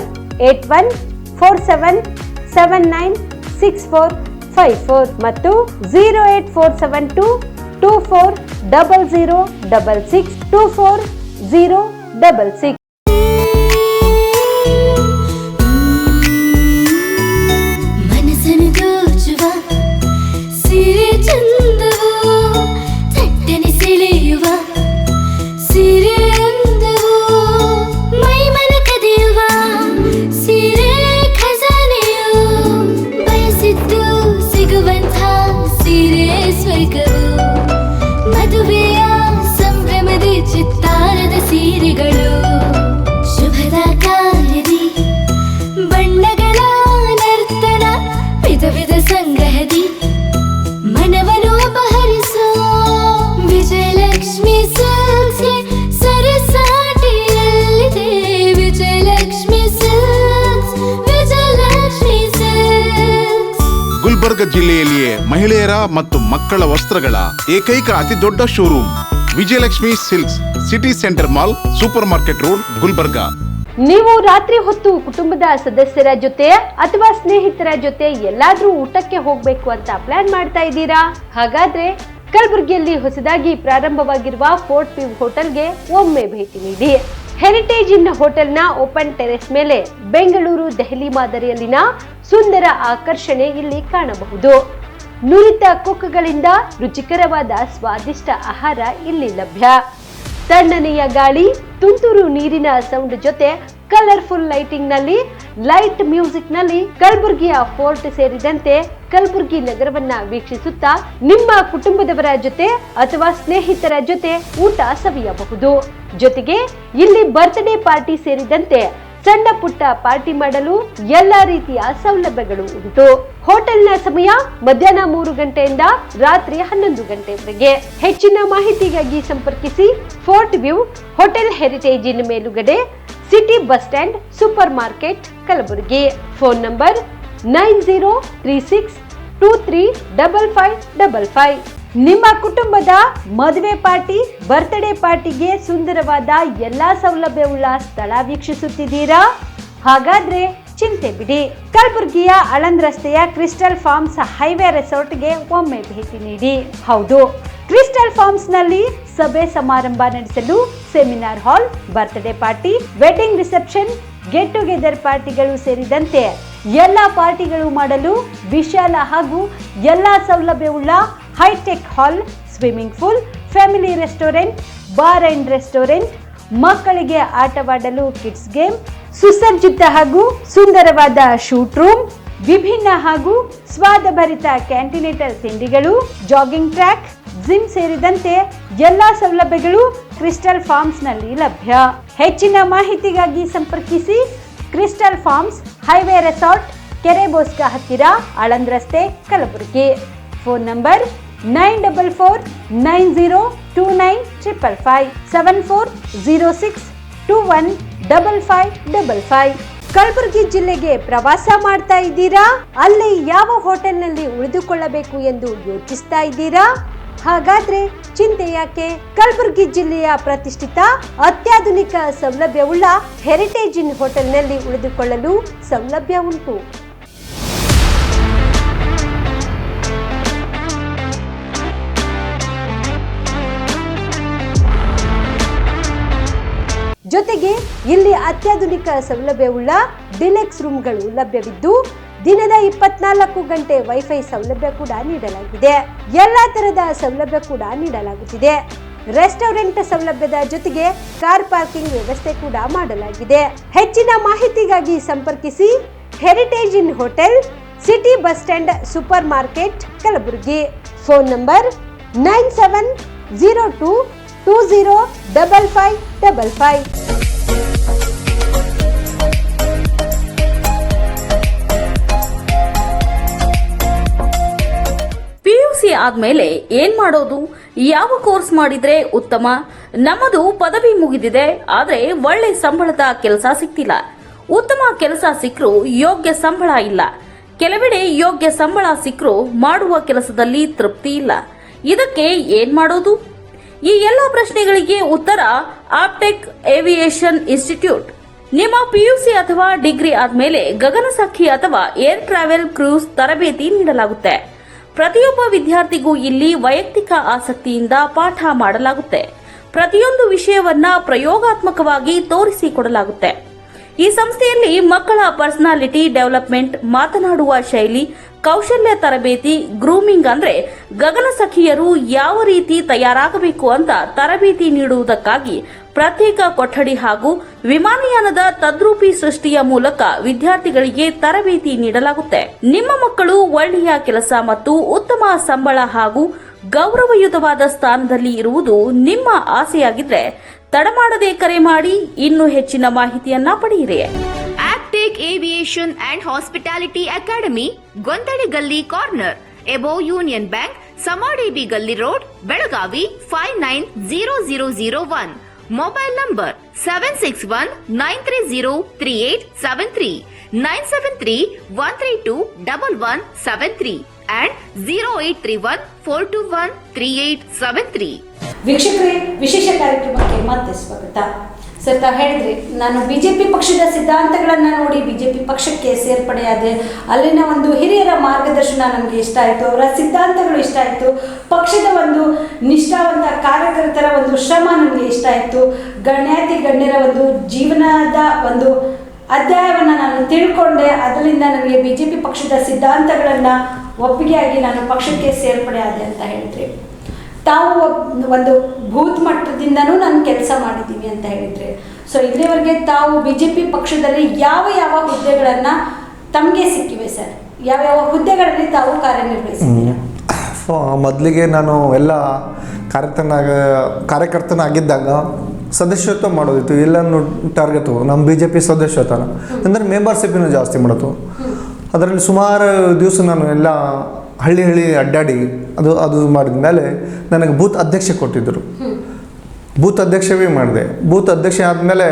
8147796454 ಮತ್ತು 08472240066 240066. ಮದುವೆಯ ಸಂಭ್ರಮದ ಚಿತ್ತಾರದ ಸೀರೆಗಳು, ಶುಭದ ಕಾರ್ಯದಿ ಬಣ್ಣಗಳ ನರ್ತನ, ವಿಧ ವಿಧ ಸಂಗ್ರಹದಿ ಮನವನ್ನು ಅಪಹರಿಸೋ ವಿಜಯಲಕ್ಷ್ಮಿ ಸಿಲ್ಕ್ಸ್ಗೆ ಸರಸಾಟಿಯಲ್ಲಿದೆ. Vijayalakshmi silks, Vijayalakshmi silks. ಗುಲ್ಬರ್ಗ ಜಿಲ್ಲೆಯಲ್ಲಿಯೇ ಮಹಿಳೆಯರ ಮತ್ತು ಮಕ್ಕಳ ವಸ್ತ್ರಗಳ ಏಕೈಕ ಅತಿ ದೊಡ್ಡ showroom Vijayalakshmi silks, city centre mall, super market road, Gulbarga. ನೀವು ರಾತ್ರಿ ಹೊತ್ತು ಕುಟುಂಬದ ಸದಸ್ಯರ ಜೊತೆ ಅಥವಾ ಸ್ನೇಹಿತರ ಜೊತೆ ಎಲ್ಲಾದ್ರೂ ಊಟಕ್ಕೆ ಹೋಗ್ಬೇಕು ಅಂತ ಪ್ಲಾನ್ ಮಾಡ್ತಾ ಇದ್ದೀರಾ? ಹಾಗಾದ್ರೆ ಕಲಬುರಗಿಯಲ್ಲಿ ಹೊಸದಾಗಿ ಪ್ರಾರಂಭವಾಗಿರುವ ಫೋರ್ಟ್ ವ್ಯೂ ಹೋಟೆಲ್ಗೆ ಒಮ್ಮೆ ಭೇಟಿ ನೀಡಿ. ಹೆರಿಟೇಜ್ ಇನ್ ಹೋಟೆಲ್ನ ಓಪನ್ ಟೆರೆಸ್ ಮೇಲೆ ಬೆಂಗಳೂರು, ದೆಹಲಿ ಮಾದರಿಯಲ್ಲಿನ ಸುಂದರ ಆಕರ್ಷಣೆ ಇಲ್ಲಿ ಕಾಣಬಹುದು. ನುರಿತ ಕುಕ್ಗಳಿಂದ ರುಚಿಕರವಾದ ಸ್ವಾದಿಷ್ಟ ಆಹಾರ ಇಲ್ಲಿ ಲಭ್ಯ. ತಣ್ಣನೆಯ ಗಾಳಿ, ತುಂತುರು ನೀರಿನ ಸೌಂಡ್ ಜೊತೆ ಕಲರ್ಫುಲ್ ಲೈಟಿಂಗ್ ನಲ್ಲಿ, ಲೈಟ್ ಮ್ಯೂಸಿಕ್ ನಲ್ಲಿ ಕಲಬುರಗಿಯ ಫೋರ್ಟ್ ಸೇರಿದಂತೆ ಕಲಬುರಗಿ ನಗರವನ್ನ ವೀಕ್ಷಿಸುತ್ತಾ ನಿಮ್ಮ ಕುಟುಂಬದವರ ಜೊತೆ ಅಥವಾ ಸ್ನೇಹಿತರ ಜೊತೆ ಊಟ ಸವಿಯಬಹುದು. ಜೊತೆಗೆ ಇಲ್ಲಿ ಬರ್ತ್ಡೇ ಪಾರ್ಟಿ ಸೇರಿದಂತೆ ಸಣ್ಣ ಪುಟ್ಟ ಪಾರ್ಟಿ ಮಾಡಲು ಎಲ್ಲಾ ರೀತಿಯ ಸೌಲಭ್ಯಗಳು ಉಂಟು. ಹೋಟೆಲ್ನ ಸಮಯ ಮಧ್ಯಾಹ್ನ 3 ಗಂಟೆಯಿಂದ ರಾತ್ರಿ 11 ಗಂಟೆವರೆಗೆ. ಹೆಚ್ಚಿನ ಮಾಹಿತಿಗಾಗಿ ಸಂಪರ್ಕಿಸಿ ಫೋರ್ಟ್ ವ್ಯೂ ಹೋಟೆಲ್ ಹೆರಿಟೇಜಿನ ಮೇಲುಗಡೆ, city bus stand, super market, Kalaburagi. Phone number 9036235555. ನಿಮ್ಮ ಕುಟುಂಬದ ಮದುವೆ ಪಾರ್ಟಿ, ಬರ್ತ್ಡೇ ಪಾರ್ಟಿಗೆ ಸುಂದರವಾದ ಎಲ್ಲಾ ಸೌಲಭ್ಯವುಳ್ಳ ಸ್ಥಳ ವೀಕ್ಷಿಸುತ್ತಿದ್ದೀರಾ? ಹಾಗಾದ್ರೆ ಚಿಂತೆ ಬಿಡಿ. ಕಲಬುರಗಿಯ ಆಳಂದ್ ರಸ್ತೆಯ ಕ್ರಿಸ್ಟಲ್ ಫಾರ್ಮ್ಸ್ ಹೈವೇ ರೆಸಾರ್ಟ್ಗೆ ಒಮ್ಮೆ ಭೇಟಿ ನೀಡಿ. ಹೌದು, ಕ್ರಿಸ್ಟಲ್ ಫಾರ್ಮ್ಸ್ ನಲ್ಲಿ ಸಭೆ ಸಮಾರಂಭ ನಡೆಸಲು seminar hall, birthday party, wedding reception, get together ಪಾರ್ಟಿಗಳು ಸೇರಿದಂತೆ ಎಲ್ಲಾ ಪಾರ್ಟಿಗಳು ಮಾಡಲು ವಿಶಾಲ ಹಾಗೂ ಎಲ್ಲಾ ಸೌಲಭ್ಯವುಳ್ಳ hi-tech hall, swimming pool, family restaurant, bar and restaurant, ಮಕ್ಕಳಿಗೆ ಆಟವಾಡಲು ಕಿಡ್ಸ್ ಗೇಮ್, ಸುಸಜ್ಜಿತ ಹಾಗೂ ಸುಂದರವಾದ ಶೂಟ್ ರೂಮ್, ವಿಭಿನ್ನ ಹಾಗೂ ಸ್ವಾದಭರಿತ ಕ್ಯಾಂಟಿನೇಟರ್ ತಿಂಡಿಗಳು, ಜಾಗಿಂಗ್ ಟ್ರ್ಯಾಕ್, ಜಿಮ್ ಸೇರಿದಂತೆ ಎಲ್ಲಾ ಸೌಲಭ್ಯಗಳು ಕ್ರಿಸ್ಟಲ್ ಫಾರ್ಮ್ಸ್ ನಲ್ಲಿ ಲಭ್ಯ. ಹೆಚ್ಚಿನ ಮಾಹಿತಿಗಾಗಿ ಸಂಪರ್ಕಿಸಿ ಕ್ರಿಸ್ಟಲ್ ಫಾರ್ಮ್ಸ್ ಹೈವೇ ರೆಸಾರ್ಟ್, ಕೆರೆ ಬೋಸ್ಕ ಹತ್ತಿರ, ಆಳಂದ್ ರಸ್ತೆ, ಕಲಬುರಗಿ. Phone number 9490295555 7406215555. ಕಲಬುರಗಿ ಜಿಲ್ಲೆಗೆ ಪ್ರವಾಸ ಮಾಡ್ತಾ ಇದ್ದೀರಾ? ಅಲ್ಲಿ ಯಾವ ಹೋಟೆಲ್ನಲ್ಲಿ ಉಳಿದುಕೊಳ್ಳಬೇಕು ಎಂದು ಯೋಚಿಸ್ತಾ ಇದ್ದೀರಾ? ಹಾಗಾದ್ರೆ ಚಿಂತೆ ಯಾಕೆ? ಕಲಬುರಗಿ ಜಿಲ್ಲೆಯ ಪ್ರತಿಷ್ಠಿತ ಅತ್ಯಾಧುನಿಕ ಸೌಲಭ್ಯವುಳ್ಳ ಹೆರಿಟೇಜ್ ಇನ್ ಹೋಟೆಲ್ನಲ್ಲಿ ಉಳಿದುಕೊಳ್ಳಲು ಸೌಲಭ್ಯ ಉಂಟು. ಜೊತೆಗೆ ಇಲ್ಲಿ ಅತ್ಯಾಧುನಿಕ ಸೌಲಭ್ಯವುಳ್ಳ ಡಿಲೆಕ್ಸ್ ರೂಮ್ಗಳು ಲಭ್ಯವಿದ್ದು ದಿನದ 24 ಗಂಟೆ ವೈಫೈ ಸೌಲಭ್ಯ ಕೂಡ ನೀಡಲಾಗಿದೆ. ಎಲ್ಲಾ ತರಹದ ಸೌಲಭ್ಯ ಕೂಡ ನೀಡಲಾಗುತ್ತಿದೆ. ರೆಸ್ಟೋರೆಂಟ್ ಸೌಲಭ್ಯದ ಜೊತೆಗೆ ಕಾರ್ ಪಾರ್ಕಿಂಗ್ ವ್ಯವಸ್ಥೆ ಕೂಡ ಮಾಡಲಾಗಿದೆ. ಹೆಚ್ಚಿನ ಮಾಹಿತಿಗಾಗಿ ಸಂಪರ್ಕಿಸಿ heritage inn hotel, city bus stand, super market, Kalaburagi. Phone number 9702205555. PUC ಆದ್ಮೇಲೆ ಏನ್ ಮಾಡೋದು? ಯಾವ ಕೋರ್ಸ್ ಮಾಡಿದ್ರೆ ಉತ್ತಮ? ನಮ್ಮದು ಪದವಿ ಮುಗಿದಿದೆ, ಆದ್ರೆ ಒಳ್ಳೆ ಸಂಬಳದ ಕೆಲಸ ಸಿಗ್ತಿಲ್ಲ. ಉತ್ತಮ ಕೆಲಸ ಸಿಕ್ಕರೂ ಯೋಗ್ಯ ಸಂಬಳ ಇಲ್ಲ. ಕೆಲವೆಡೆ ಯೋಗ್ಯ ಸಂಬಳ ಸಿಕ್ಕರೂ ಮಾಡುವ ಕೆಲಸದಲ್ಲಿ ತೃಪ್ತಿ ಇಲ್ಲ. ಇದಕ್ಕೆ ಏನ್ ಮಾಡೋದು? ಈ ಎಲ್ಲ ಪ್ರಶ್ನೆಗಳಿಗೆ ಉತ್ತರ ಆಪ್ಟೆಕ್ ಏವಿಯೇಷನ್ ಇನ್ಸ್ಟಿಟ್ಯೂಟ್. ನಿಮ್ಮ PUC ಅಥವಾ ಡಿಗ್ರಿ ಆದ್ಮೇಲೆ ಗಗನಸಖಿ ಅಥವಾ ಏರ್ ಟ್ರಾವೆಲ್ ಕ್ರೂಸ್ ತರಬೇತಿ ನೀಡಲಾಗುತ್ತೆ. ಪ್ರತಿಯೊಬ್ಬ ವಿದ್ಯಾರ್ಥಿಗೂ ಇಲ್ಲಿ ವೈಯಕ್ತಿಕ ಆಸಕ್ತಿಯಿಂದ ಪಾಠ ಮಾಡಲಾಗುತ್ತೆ. ಪ್ರತಿಯೊಂದು ವಿಷಯವನ್ನ ಪ್ರಯೋಗಾತ್ಮಕವಾಗಿ ತೋರಿಸಿಕೊಡಲಾಗುತ್ತೆ. ಈ ಸಂಸ್ಥೆಯಲ್ಲಿ ಮಕ್ಕಳ ಪರ್ಸನಾಲಿಟಿ ಡೆವಲಪ್ಮೆಂಟ್, ಮಾತನಾಡುವ ಶೈಲಿ, ಕೌಶಲ್ಯ ತರಬೇತಿ, ಗ್ರೂಮಿಂಗ್ ಅಂದ್ರೆ ಗಗನಸಖಿಯರು ಯಾವ ರೀತಿ ತಯಾರಾಗಬೇಕು ಅಂತ ತರಬೇತಿ ನೀಡುವುದಕ್ಕಾಗಿ ಪ್ರತ್ಯೇಕ ಕೊಠಡಿ ಹಾಗೂ ವಿಮಾನಯಾನದ ತದ್ರೂಪಿ ಸೃಷ್ಟಿಯ ಮೂಲಕ ವಿದ್ಯಾರ್ಥಿಗಳಿಗೆ ತರಬೇತಿ ನೀಡಲಾಗುತ್ತೆ. ನಿಮ್ಮ ಮಕ್ಕಳು ಒಳ್ಳೆಯ ಕೆಲಸ ಮತ್ತು ಉತ್ತಮ ಸಂಬಳ ಹಾಗೂ ಗೌರವಯುತವಾದ ಸ್ಥಾನದಲ್ಲಿ ಇರುವುದು ನಿಮ್ಮ ಆಸೆಯಾಗಿದ್ರೆ ತಡಮಾಡದೆ ಕರೆ ಮಾಡಿ ಇನ್ನೂ ಹೆಚ್ಚಿನ ಮಾಹಿತಿಯನ್ನ ಪಡೆಯಿರಿ. Aptech aviation and hospitality academy, Gondali ಗಲ್ಲಿ ಕಾರ್ನರ್, ಎಬೋ ಯೂನಿಯನ್ ಬ್ಯಾಂಕ್, ಸಮಾಡಿಬಿ ಗಲ್ಲಿ road, Belagavi 590001. Mobile number 7619303873, 973-132-1173 and 0831-421-3873. ವೀಕ್ಷಕರೇ, ವಿಶೇಷ ಕಾರ್ಯಕ್ರಮಕ್ಕೆ ಮತ್ತೆ ಸ್ವಾಗತ. ಸರ್, ತಾವು ಹೇಳಿದ್ರಿ, ನಾನು ಬಿಜೆಪಿ ಪಕ್ಷದ ಸಿದ್ಧಾಂತಗಳನ್ನು ನೋಡಿ ಬಿಜೆಪಿ ಪಕ್ಷಕ್ಕೆ ಸೇರ್ಪಡೆಯಾದೆ. ಅಲ್ಲಿನ ಒಂದು ಹಿರಿಯರ ಮಾರ್ಗದರ್ಶನ ನನಗೆ ಇಷ್ಟ ಆಯಿತು, ಅವರ ಸಿದ್ಧಾಂತಗಳು ಇಷ್ಟ ಆಯಿತು, ಪಕ್ಷದ ಒಂದು ನಿಷ್ಠಾವಂತ ಕಾರ್ಯಕರ್ತರ ಒಂದು ಶ್ರಮ ನನಗೆ ಇಷ್ಟ ಆಯಿತು, ಗಣ್ಯಾತಿ ಗಣ್ಯರ ಒಂದು ಜೀವನದ ಒಂದು ಅಧ್ಯಾಯವನ್ನು ನಾನು ತಿಳ್ಕೊಂಡೆ. ಅದರಿಂದ ನನಗೆ ಬಿಜೆಪಿ ಪಕ್ಷದ ಸಿದ್ಧಾಂತಗಳನ್ನು ಒಪ್ಪಿಗೆಯಾಗಿ ನಾನು ಪಕ್ಷಕ್ಕೆ ಸೇರ್ಪಡೆ ಆದೆ ಅಂತ ಹೇಳಿದ್ರಿ. ತಾವು ಒಂದು ಬೂತ್ ಮಟ್ಟದಿಂದನೂ ನಾನು ಕೆಲಸ ಮಾಡಿದ್ದೀನಿ ಅಂತ ಹೇಳಿದ್ರೆ, ಸೊ ಇಲ್ಲಿವರೆಗೆ ತಾವು ಬಿಜೆಪಿ ಪಕ್ಷದಲ್ಲಿ ಯಾವ ಯಾವ ಹುದ್ದೆಗಳನ್ನು ತಮಗೆ ಸಿಕ್ಕಿವೆ ಸರ್? ಯಾವ ಯಾವ ಹುದ್ದೆಗಳಲ್ಲಿ ತಾವು ಕಾರ್ಯನಿರ್ವಹಿಸಿದ್ದೀರಾ? ಮೊದಲಿಗೆ ನಾನು ಎಲ್ಲ ಕಾರ್ಯಕರ್ತನಾಗಿದ್ದಾಗ ಸದಸ್ಯತ್ವ ಮಾಡೋದಿತ್ತು. ಎಲ್ಲನೂ ಟಾರ್ಗೆಟು ನಮ್ಮ ಬಿ ಜೆ ಪಿ ಸದಸ್ಯತ್ವನ ಅಂದರೆ ಮೆಂಬರ್ಶಿಪ್ಪಿನೂ ಜಾಸ್ತಿ ಮಾಡೋದು. ಅದರಲ್ಲಿ ಸುಮಾರು ದಿವಸ ನಾನು ಎಲ್ಲ ಹಳ್ಳಿ ಅಡ್ಡಾಡಿ ಅದು ಮಾಡಿದ ಮೇಲೆ ನನಗೆ ಬೂತ್ ಅಧ್ಯಕ್ಷ ಕೊಟ್ಟಿದ್ದರು. ಬೂತ್ ಅಧ್ಯಕ್ಷವೇ ಮಾಡಿದೆ. ಬೂತ್ ಅಧ್ಯಕ್ಷ ಆದಮೇಲೆ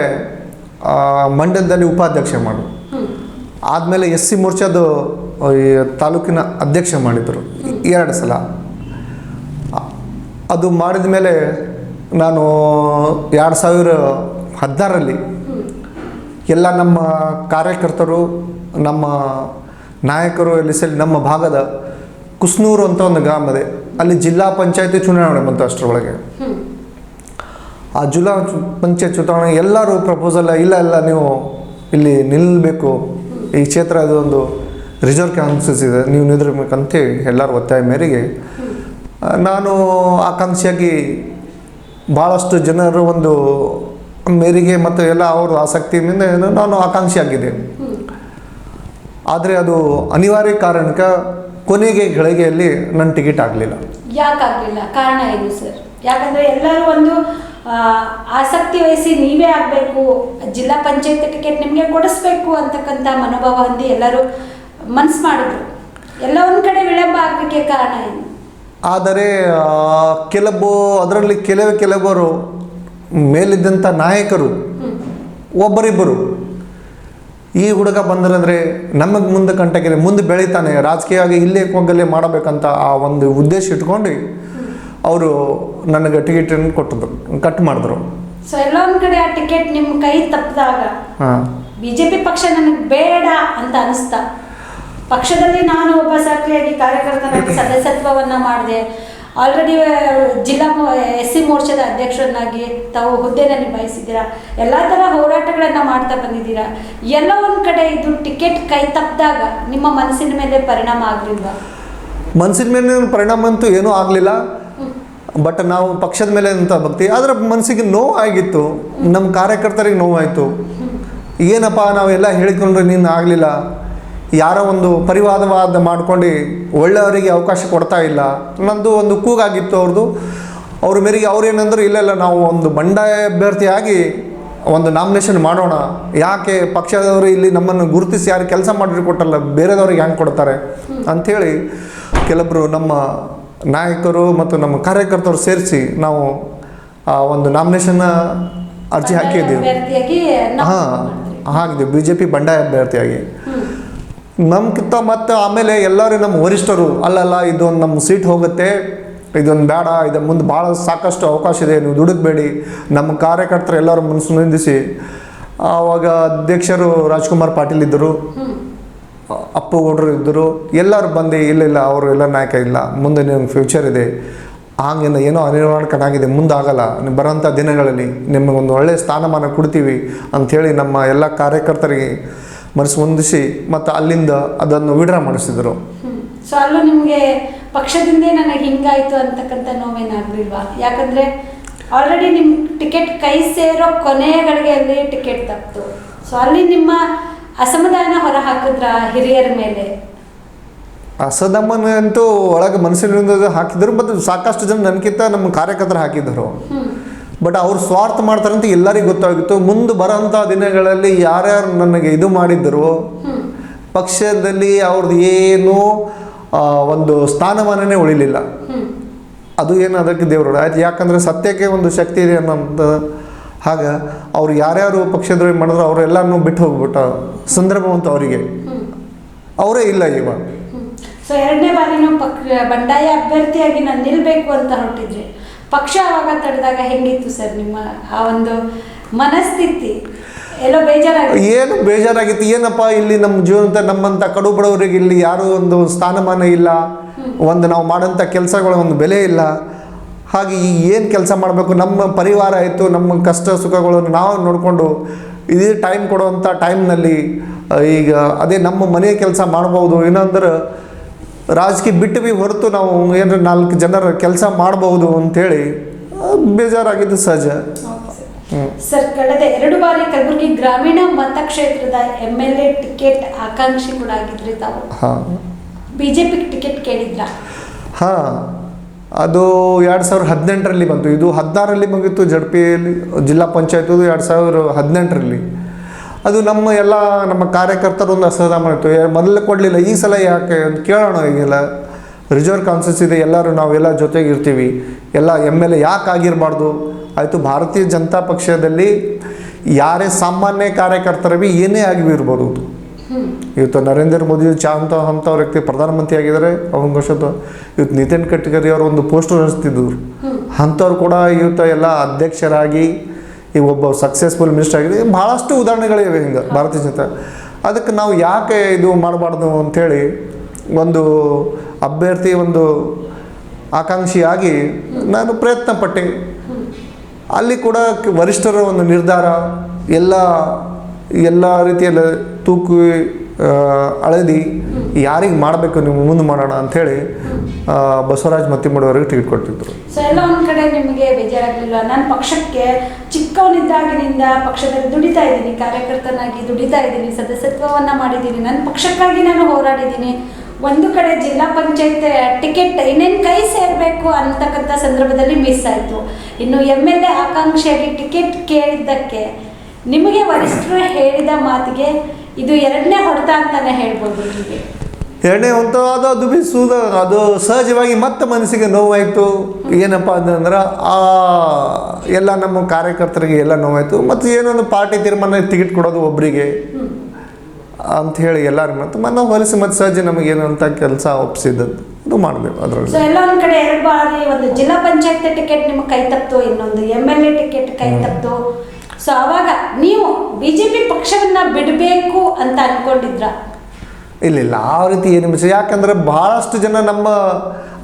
ಮಂಡಲದಲ್ಲಿ ಉಪಾಧ್ಯಕ್ಷ ಮಾಡಿದೆ. ಆದಮೇಲೆ SC ಮೋರ್ಚಾದು ಈ ತಾಲೂಕಿನ ಅಧ್ಯಕ್ಷ ಮಾಡಿದರು 2 ಸಲ. ಅದು ಮಾಡಿದ ಮೇಲೆ ನಾನು 2016ರಲ್ಲಿ ಎಲ್ಲ ನಮ್ಮ ಕಾರ್ಯಕರ್ತರು, ನಮ್ಮ ನಾಯಕರು ನಮ್ಮ ಭಾಗದ ಕುಸ್ನೂರು ಅಂತ ಒಂದು ಗ್ರಾಮ ಇದೆ, ಅಲ್ಲಿ ಜಿಲ್ಲಾ ಪಂಚಾಯತಿ ಚುನಾವಣೆ ಬಂತು. ಅಷ್ಟರೊಳಗೆ ಆ ಜಿಲ್ಲಾ ಪಂಚಾಯತ್ ಚುನಾವಣೆ ಎಲ್ಲರೂ ಪ್ರಪೋಸಲ್ ಇಲ್ಲ ನೀವು ಇಲ್ಲಿ ನಿಲ್ಲಬೇಕು, ಈ ಕ್ಷೇತ್ರ ಅದು ಒಂದು ರಿಸರ್ವ್ ಕಾನ್ಸ್ಟಿಟ್ಯೂನ್ಸಿ ಇದೆ, ನೀವು ನಿಂದಿರ್ಬೇಕಂತೇಳಿ ಎಲ್ಲರ ಒತ್ತಾಯ ಮೇರೆಗೆ ನಾನು ಆಕಾಂಕ್ಷಿಯಾಗಿ ಭಾಳಷ್ಟು ಜನರು ಒಂದು ಮೇರೆಗೆ ಮತ್ತು ಎಲ್ಲ ಅವ್ರ ಆಸಕ್ತಿಯಿಂದ ನಾನು ಆಕಾಂಕ್ಷಿಯಾಗಿದ್ದೆ. ಆದರೆ ಅದು ಅನಿವಾರ್ಯ ಕಾರಣಕ್ಕೆ ಕೊನೆಗೆ ಗಳಿಗೆಯಲ್ಲಿ ನನ್ನ ಟಿಕೆಟ್ ಆಗಲಿಲ್ಲ. ಯಾಕಾಗಲಿಲ್ಲ? ಕಾರಣ ಏನು ಸರ್? ಯಾಕಂದರೆ ಎಲ್ಲರೂ ಒಂದು ಆಸಕ್ತಿ ವಹಿಸಿ ನೀವೇ ಆಗಬೇಕು, ಜಿಲ್ಲಾ ಪಂಚಾಯತ್ ಟಿಕೆಟ್ ನಿಮಗೆ ಕೊಡಿಸ್ಬೇಕು ಅಂತಕ್ಕಂಥ ಮನೋಭಾವ ಹೊಂದಿ ಎಲ್ಲರೂ ಮನಸ್ಸು ಮಾಡಿದ್ರು. ಎಲ್ಲ ಒಂದು ಕಡೆ ವಿಳಂಬ ಆಗಲಿಕ್ಕೆ ಕಾರಣ ಏನು? ಆದರೆ ಅದರಲ್ಲಿ ಕೆಲವರು ಮೇಲಿದ್ದಂಥ ನಾಯಕರು ಒಬ್ಬರಿಬ್ಬರು ಈ ಹುಡುಗ ಬಂದರಂದರೆ ನಮಗೆ ಮುಂದೆ ಕಂಟಕಿದೆ, ಮುಂದೆ ಬೆಳೀತಾನೆ, ರಾಜಕೀಯವಾಗಿ ಇಲ್ಲೇ ಹೋಗಲ್ಲೇ ಮಾಡಬೇಕಂತ ಆ ಒಂದು ಉದ್ದೇಶ ಇಟ್ಕೊಂಡು ಅವರು ನನಗೆ ಟಿಕೆಟನ್ನು ಕಟ್ ಮಾಡಿದ್ರು. ಸೊ ಎಲ್ಲ ಒಂದು ಕಡೆ ಆ ಟಿಕೆಟ್ ನಿಮ್ಮ ಕೈ ತಪ್ಪಿದಾಗ ಬಿಜೆಪಿ ಪಕ್ಷ ನನಗೆ ಬೇಡ ಅಂತ ಅನಿಸ್ತಾ, ಪಕ್ಷದಲ್ಲಿ ನಾನು ಒಬ್ಬ ಸಕ್ರಿಯಾಗಿ ಕಾರ್ಯಕರ್ತನಾಗಿ ಸದಸ್ಯತ್ವವನ್ನು ಮಾಡಿದೆ, ಆಲ್ರೆಡಿ ಜಿಲ್ಲಾ SC ಮೋರ್ಚಾದ ಅಧ್ಯಕ್ಷರನ್ನಾಗಿ ತಾವು ಹುದ್ದೆನ ನಿಭಾಯಿಸಿದ್ದೀರಾ, ಎಲ್ಲ ಥರ ಹೋರಾಟಗಳನ್ನು ಮಾಡ್ತಾ ಬಂದಿದ್ದೀರಾ. ಎಲ್ಲ ಒಂದು ಕಡೆ ಇದು ಟಿಕೆಟ್ ಕೈ ತಪ್ಪಿದಾಗ ನಿಮ್ಮ ಮನಸ್ಸಿನ ಮೇಲೆ ಪರಿಣಾಮ ಆಗಲಿಲ್ವಾ? ಮನಸ್ಸಿನ ಮೇಲೆ ಪರಿಣಾಮ ಅಂತೂ ಏನೂ ಆಗಲಿಲ್ಲ. ಬಟ್ ನಾವು ಪಕ್ಷದ ಮೇಲೆ ಅಂತ ಭಕ್ತಿ, ಆದರೆ ಮನಸ್ಸಿಗೆ ನೋವು ಆಗಿತ್ತು, ನಮ್ಮ ಕಾರ್ಯಕರ್ತರಿಗೆ ನೋವಾಯಿತು. ಏನಪ್ಪ ನಾವೆಲ್ಲ ಹೇಳಿಕೊಂಡ್ರೆ ನೀನು ಆಗಲಿಲ್ಲ, ಯಾರೋ ಒಂದು ಪರಿವಾದ ಮಾಡ್ಕೊಂಡು ಒಳ್ಳೆಯವರಿಗೆ ಅವಕಾಶ ಕೊಡ್ತಾ ಇಲ್ಲ, ನನ್ನದು ಒಂದು ಕೂಗಾಗಿತ್ತು ಅವ್ರದ್ದು. ಅವ್ರ ಮೇರೆಗೆ ಅವ್ರೇನಂದ್ರು ಇಲ್ಲ ನಾವು ಒಂದು ಬಂಡಾಯ ಅಭ್ಯರ್ಥಿಯಾಗಿ ಒಂದು ನಾಮಿನೇಷನ್ ಮಾಡೋಣ, ಯಾಕೆ ಪಕ್ಷದವರು ಇಲ್ಲಿ ನಮ್ಮನ್ನು ಗುರುತಿಸಿ ಯಾರು ಕೆಲಸ ಮಾಡಿರಿ ಕೊಟ್ಟಲ್ಲ ಬೇರೆದವ್ರಿಗೆ ಹೆಂಗೆ ಕೊಡ್ತಾರೆ ಅಂಥೇಳಿ ಕೆಲವೊಬ್ಬರು ನಮ್ಮ ನಾಯಕರು ಮತ್ತು ನಮ್ಮ ಕಾರ್ಯಕರ್ತರು ಸೇರಿಸಿ ನಾವು ಒಂದು ನಾಮಿನೇಷನ್ ಅರ್ಜಿ ಹಾಕಿದ್ದೀವಿ. ಹಾಕಿದ್ದೀವಿ BJP ಬಂಡಾಯ ಅಭ್ಯರ್ಥಿಯಾಗಿ. ನಮ್ಗಿಂತ ಮತ್ತು ಆಮೇಲೆ ಎಲ್ಲರೂ ನಮ್ಮ ವರಿಷ್ಠರು ಅಲ್ಲಲ್ಲ ಇದೊಂದು ನಮ್ಮ ಸೀಟ್ ಹೋಗುತ್ತೆ, ಇದೊಂದು ಬೇಡ, ಇದು ಮುಂದೆ ಭಾಳ ಸಾಕಷ್ಟು ಅವಕಾಶ ಇದೆ, ನೀವು ದುಡುಕಬೇಡಿ, ನಮ್ಮ ಕಾರ್ಯಕರ್ತರು ಎಲ್ಲರೂ ಮನಸ್ಸು ನಿಂದಿಸಿ. ಆವಾಗ ಅಧ್ಯಕ್ಷರು ರಾಜ್ಕುಮಾರ್ ಪಾಟೀಲ್ ಇದ್ದರು, ಅಪ್ಪುಗೌಡರು ಇದ್ದರು, ಎಲ್ಲರೂ ಬಂದು ಇಲ್ಲ ಅವರು ಎಲ್ಲ ನಾಯಕ ಇಲ್ಲ, ಮುಂದೆ ನಿಮ್ಗೆ ಫ್ಯೂಚರ್ ಇದೆ, ಹಾಗೇನು ಏನೋ ಅನಿವಾರ್ಯಕನಾಗಿದೆ, ಮುಂದಾಗಲ್ಲ, ನೀವು ಬರೋಂಥ ದಿನಗಳಲ್ಲಿ ನಿಮಗೊಂದು ಒಳ್ಳೆಯ ಸ್ಥಾನಮಾನ ಕೊಡ್ತೀವಿ ಅಂಥೇಳಿ ನಮ್ಮ ಎಲ್ಲ ಕಾರ್ಯಕರ್ತರಿಗೆ ಮನಸ್ಸು ಹೊಂದಿಸಿ ಮತ್ತು ಅಲ್ಲಿಂದ ಅದನ್ನು ವಿಡ್ರಾ ಮಾಡಿಸಿದರು. ಸೊ ಅಲ್ಲೂ ನಿಮಗೆ ಪಕ್ಷದಿಂದೇ ನನಗೆ ಹಿಂಗಾಯಿತು ಅಂತಕ್ಕಂಥ ನೋವೇನಾಗಲಿಲ್ವಾ? ಯಾಕಂದರೆ ಆಲ್ರೆಡಿ ನಿಮ್ಮ ಟಿಕೆಟ್ ಕೈ ಸೇರೋ ಕೊನೆಯ ಗಳಿಗೆಯಲ್ಲಿ ಟಿಕೆಟ್ ತಪ್ಪಿತು. ಸೊ ಅಲ್ಲಿ ನಿಮ್ಮ ಅಸಮಾಧಾನ ಹೊರ ಹಾಕಿದ್ರ ಹಿರಿಯರ ಮೇಲೆ? ಅಸಮಾಧಾನ ಅಂತೂ ಒಳಗೆ ಮನಸ್ಸಿನಿಂದ ಹಾಕಿದ್ರು, ಮತ್ತು ಸಾಕಷ್ಟು ಜನ ನನಗಿಂತ ನಮ್ಮ ಕಾರ್ಯಕರ್ತರು ಹಾಕಿದ್ದರು. ಬಟ್ ಅವ್ರು ಸ್ವಾರ್ಥ ಮಾಡ್ತಾರಂತ ಎಲ್ಲರಿಗೂ ಗೊತ್ತಾಗಿತ್ತು. ಮುಂದೆ ಬರೋಂಥ ದಿನಗಳಲ್ಲಿ ಯಾರ್ಯಾರು ನನಗೆ ಇದು ಮಾಡಿದ್ದರು ಪಕ್ಷದಲ್ಲಿ ಅವ್ರದ್ದು ಏನೂ ಒಂದು ಸ್ಥಾನಮಾನನೇ ಉಳಿಲಿಲ್ಲ. ಅದು ಏನು ಅದಕ್ಕೆ ದೇವರು ಆಯ್ತು, ಯಾಕಂದರೆ ಸತ್ಯಕ್ಕೆ ಒಂದು ಶಕ್ತಿ ಇದೆ ಅನ್ನೋಂಥ ಹಾಗೆ ಅವ್ರು ಯಾರ್ಯಾರು ಪಕ್ಷದ್ರೋಹಿ ಮಾಡಿದ್ರು ಅವರೆಲ್ಲನೂ ಬಿಟ್ಟು ಹೋಗ್ಬಿಟ್ಟ ಸಂದರ್ಭ ಅಂತ ಅವರಿಗೆ ಅವರೇ ಇಲ್ಲ ಇವಾಗ. ಸೊ ಎರಡನೇ ಬಾರಿನೂ ಬಂಡಾಯ ಅಭ್ಯರ್ಥಿಯಾಗಿ ನಾನು ನಿಲ್ಲಬೇಕು ಅಂತ ಹೊರಟಿದ್ರಿ, ಪಕ್ಷ ಆವಾಗ ತಡೆದಾಗ ಹೆಂಗಿತ್ತು ಸರ್ ನಿಮ್ಮ ಆ ಒಂದು ಮನಸ್ಥಿತಿ? ಎಲ್ಲೋ ಏನು ಬೇಜಾರಾಗಿತ್ತು, ಏನಪ್ಪ ಇಲ್ಲಿ ನಮ್ಮ ಜೀವನದ ನಮ್ಮಂಥ ಕಡು ಬಡವರಿಗೆ ಇಲ್ಲಿ ಯಾರೂ ಒಂದು ಸ್ಥಾನಮಾನ ಇಲ್ಲ, ಒಂದು ನಾವು ಮಾಡೋಂಥ ಕೆಲಸಗಳ ಒಂದು ಬೆಲೆ ಇಲ್ಲ. ಹಾಗೆ ಈಗ ಏನು ಕೆಲಸ ಮಾಡಬೇಕು, ನಮ್ಮ ಪರಿವಾರ ಆಯಿತು, ನಮ್ಮ ಕಷ್ಟ ಸುಖಗಳನ್ನು ನಾವು ನೋಡಿಕೊಂಡು ಇದೇ ಟೈಮ್ ಕೊಡುವಂಥ ಟೈಮ್ನಲ್ಲಿ ಈಗ ಅದೇ ನಮ್ಮ ಮನೆಯ ಕೆಲಸ ಮಾಡ್ಬೋದು, ಏನಂದ್ರೆ ರಾಜಕೀಯ ಬಿಟ್ಟು ಹೊರತು ನಾವು ಏನಾರ 4 ಜನರ ಕೆಲಸ ಮಾಡ್ಬೋದು ಅಂಥೇಳಿ ಬೇಜಾರಾಗಿದ್ದು ಸಹಜ. ಸರ್, ಕಳೆದ 2 ಬಾರಿ ಕಲಬುರಗಿ ಗ್ರಾಮೀಣ ಮತಕ್ಷೇತ್ರದ MLA ಟಿಕೆಟ್ ಆಕಾಂಕ್ಷಿ ಕೂಡ ಆಗಿದ್ರಿ ತಾವು. ಹಾಂ ಬಿಜೆಪಿ ಟಿಕೆಟ್ ಕೇಳಿದ್ರ? ಹಾಂ, ಅದು 2018ರಲ್ಲಿ ಬಂತು. ಇದು 16ರಲ್ಲಿ ಮುಗಿತು. ಜಡ್ಪಿಯಲ್ಲಿ ಜಿಲ್ಲಾ ಪಂಚಾಯತ್ 2018ರಲ್ಲಿ. ಅದು ನಮ್ಮ ಕಾರ್ಯಕರ್ತರು ಒಂದು ಅಸಮಾಧಾನ ಮಾಡಿತ್ತು. ಮೊದಲು ಕೊಡಲಿಲ್ಲ, ಈ ಸಲ ಯಾಕೆ ಅಂತ ಕೇಳೋಣ. ಈಗೆಲ್ಲ ರಿಸರ್ವ್ ಕಾನ್ಸಸ್ ಇದೆ, ಎಲ್ಲರೂ ನಾವೆಲ್ಲ ಜೊತೆಗೆ ಇರ್ತೀವಿ, ಎಲ್ಲ MLA ಯಾಕೆ ಆಗಿರಬಾರ್ದು. ಆಯಿತು, ಭಾರತೀಯ ಜನತಾ ಪಕ್ಷದಲ್ಲಿ ಯಾರೇ ಸಾಮಾನ್ಯ ಕಾರ್ಯಕರ್ತರು ಭೀ ಏನೇ ಆಗಿರ್ಬೋದು. ಇವತ್ತು ನರೇಂದ್ರ ಮೋದಿ ಅಂಥ ವ್ಯಕ್ತಿ ಪ್ರಧಾನಮಂತ್ರಿ ಆಗಿದ್ದಾರೆ. ಅವನಿಗೋಸ್ಕರ ಇವತ್ತು ನಿತಿನ್ ಗಡ್ಕರಿ ಅವರು ಒಂದು ಪೋಸ್ಟರ್ ಹಂಚ್ತಿದ್ರು. ಅಂಥವ್ರು ಕೂಡ ಇವತ್ತು ಎಲ್ಲ ಅಧ್ಯಕ್ಷರಾಗಿ ಈಗ ಒಬ್ಬ ಸಕ್ಸಸ್ಫುಲ್ ಮಿನಿಸ್ಟರ್ ಆಗಿದೆ. ಭಾಳಷ್ಟು ಉದಾಹರಣೆಗಳಿವೆ ಹಿಂಗೆ ಭಾರತೀಯ ಜನತಾ. ಅದಕ್ಕೆ ನಾವು ಯಾಕೆ ಇದು ಮಾಡಬಾರ್ದು ಅಂಥೇಳಿ ಒಂದು ಅಭ್ಯರ್ಥಿ, ಒಂದು ಆಕಾಂಕ್ಷಿಯಾಗಿ ನಾನು ಪ್ರಯತ್ನ ಪಟ್ಟೆ. ಅಲ್ಲಿ ಕೂಡ ವರಿಷ್ಠರ ಒಂದು ನಿರ್ಧಾರ, ಎಲ್ಲ ರೀತಿಯಲ್ಲಿ ತೂಕು ಅಳದಿ ಯಾರಿಗೆ ಮಾಡಬೇಕು ನೀವು ಮುಂದೆ ಮಾಡೋಣ ಅಂಥೇಳಿ ಬಸವರಾಜ್ ಮತ್ತಿಮೂಡಿಯವರಿಗೆ ಟಿಕೆಟ್ ಕೊಟ್ಟಿದ್ರು. ಸೊ ಎಲ್ಲ ಒಂದು ಕಡೆ ನಿಮಗೆ ಬೇಜಾರಾಗಲಿಲ್ಲ? ನಾನು ಪಕ್ಷಕ್ಕೆ ಚಿಕ್ಕವನಿದ್ದಾಗಿನಿಂದ ಪಕ್ಷದಲ್ಲಿ ದುಡಿತಾ ಇದ್ದೀನಿ, ಕಾರ್ಯಕರ್ತನಾಗಿ ದುಡಿತಾ ಇದ್ದೀನಿ, ಸದಸ್ಯತ್ವವನ್ನು ಮಾಡಿದ್ದೀನಿ, ನನ್ನ ಪಕ್ಷಕ್ಕಾಗಿ ನಾನು ಹೋರಾಡಿದ್ದೀನಿ. ಒಂದು ಕಡೆ ಜಿಲ್ಲಾ ಪಂಚಾಯತ್ ಟಿಕೆಟ್ ಇನ್ನೇನು ಕೈ ಸೇರಬೇಕು ಅಂತಕ್ಕಂಥ ಸಂದರ್ಭದಲ್ಲಿ ಮಿಸ್ ಆಯಿತು. ಇನ್ನು MLA ಆಕಾಂಕ್ಷಿಯಾಗಿ ಟಿಕೆಟ್ ಕೇಳಿದ್ದಕ್ಕೆ ನಿಮಗೆ ವರಿಷ್ಠರು ಹೇಳಿದ ಮಾತಿಗೆ ಇದು 2ನೇ ಹೊಡೆತ ಅಂತಲೇ ಹೇಳ್ಬೋದು. ನಿಮಗೆ 2ನೇ ಹೊಡೆತ ಅದು ಅದು ಸಹಜವಾಗಿ ಮತ್ತೆ ಮನಸ್ಸಿಗೆ ನೋವಾಯಿತು. ಏನಪ್ಪ ಅಂತಂದ್ರೆ ಎಲ್ಲ ನಮ್ಮ ಕಾರ್ಯಕರ್ತರಿಗೆ ಎಲ್ಲ ನೋವಾಯಿತು. ಮತ್ತು ಏನೊಂದು ಪಾರ್ಟಿ ತೀರ್ಮಾನ ಟಿಕೆಟ್ ಕೊಡೋದು ಒಬ್ಬರಿಗೆ ಅಂಥೇಳಿ ಎಲ್ಲರೂ ನಾವು ಹೊಲಿಸಿ ಮತ್ತು ಸಹಜ ನಮಗೇನಂತ ಕೆಲಸ ಒಪ್ಪಿಸಿದ್ದದ್ದು ಅದು ಮಾಡಬೇಕು. ಅದರಲ್ಲಿ ಸೊ ಎಲ್ಲ ಒಂದು ಕಡೆ 2 ಬಾರಿ ಒಂದು ಜಿಲ್ಲಾ ಪಂಚಾಯತ್ ಟಿಕೆಟ್ ನಿಮಗೆ ಕೈ ತಪ್ಪಿತು, ಇನ್ನೊಂದು MLA ಟಿಕೆಟ್ ಕೈ ತಪ್ಪಿತು. ಸೊ ಆವಾಗ ನೀವು BJP ಪಕ್ಷವನ್ನು ಬಿಡಬೇಕು ಅಂತ ಅನ್ಕೊಂಡಿದ್ರ? ಇಲ್ಲ, ಆ ರೀತಿ ಏನು ಮಿಸ್. ಯಾಕಂದರೆ ಭಾಳಷ್ಟು ಜನ ನಮ್ಮ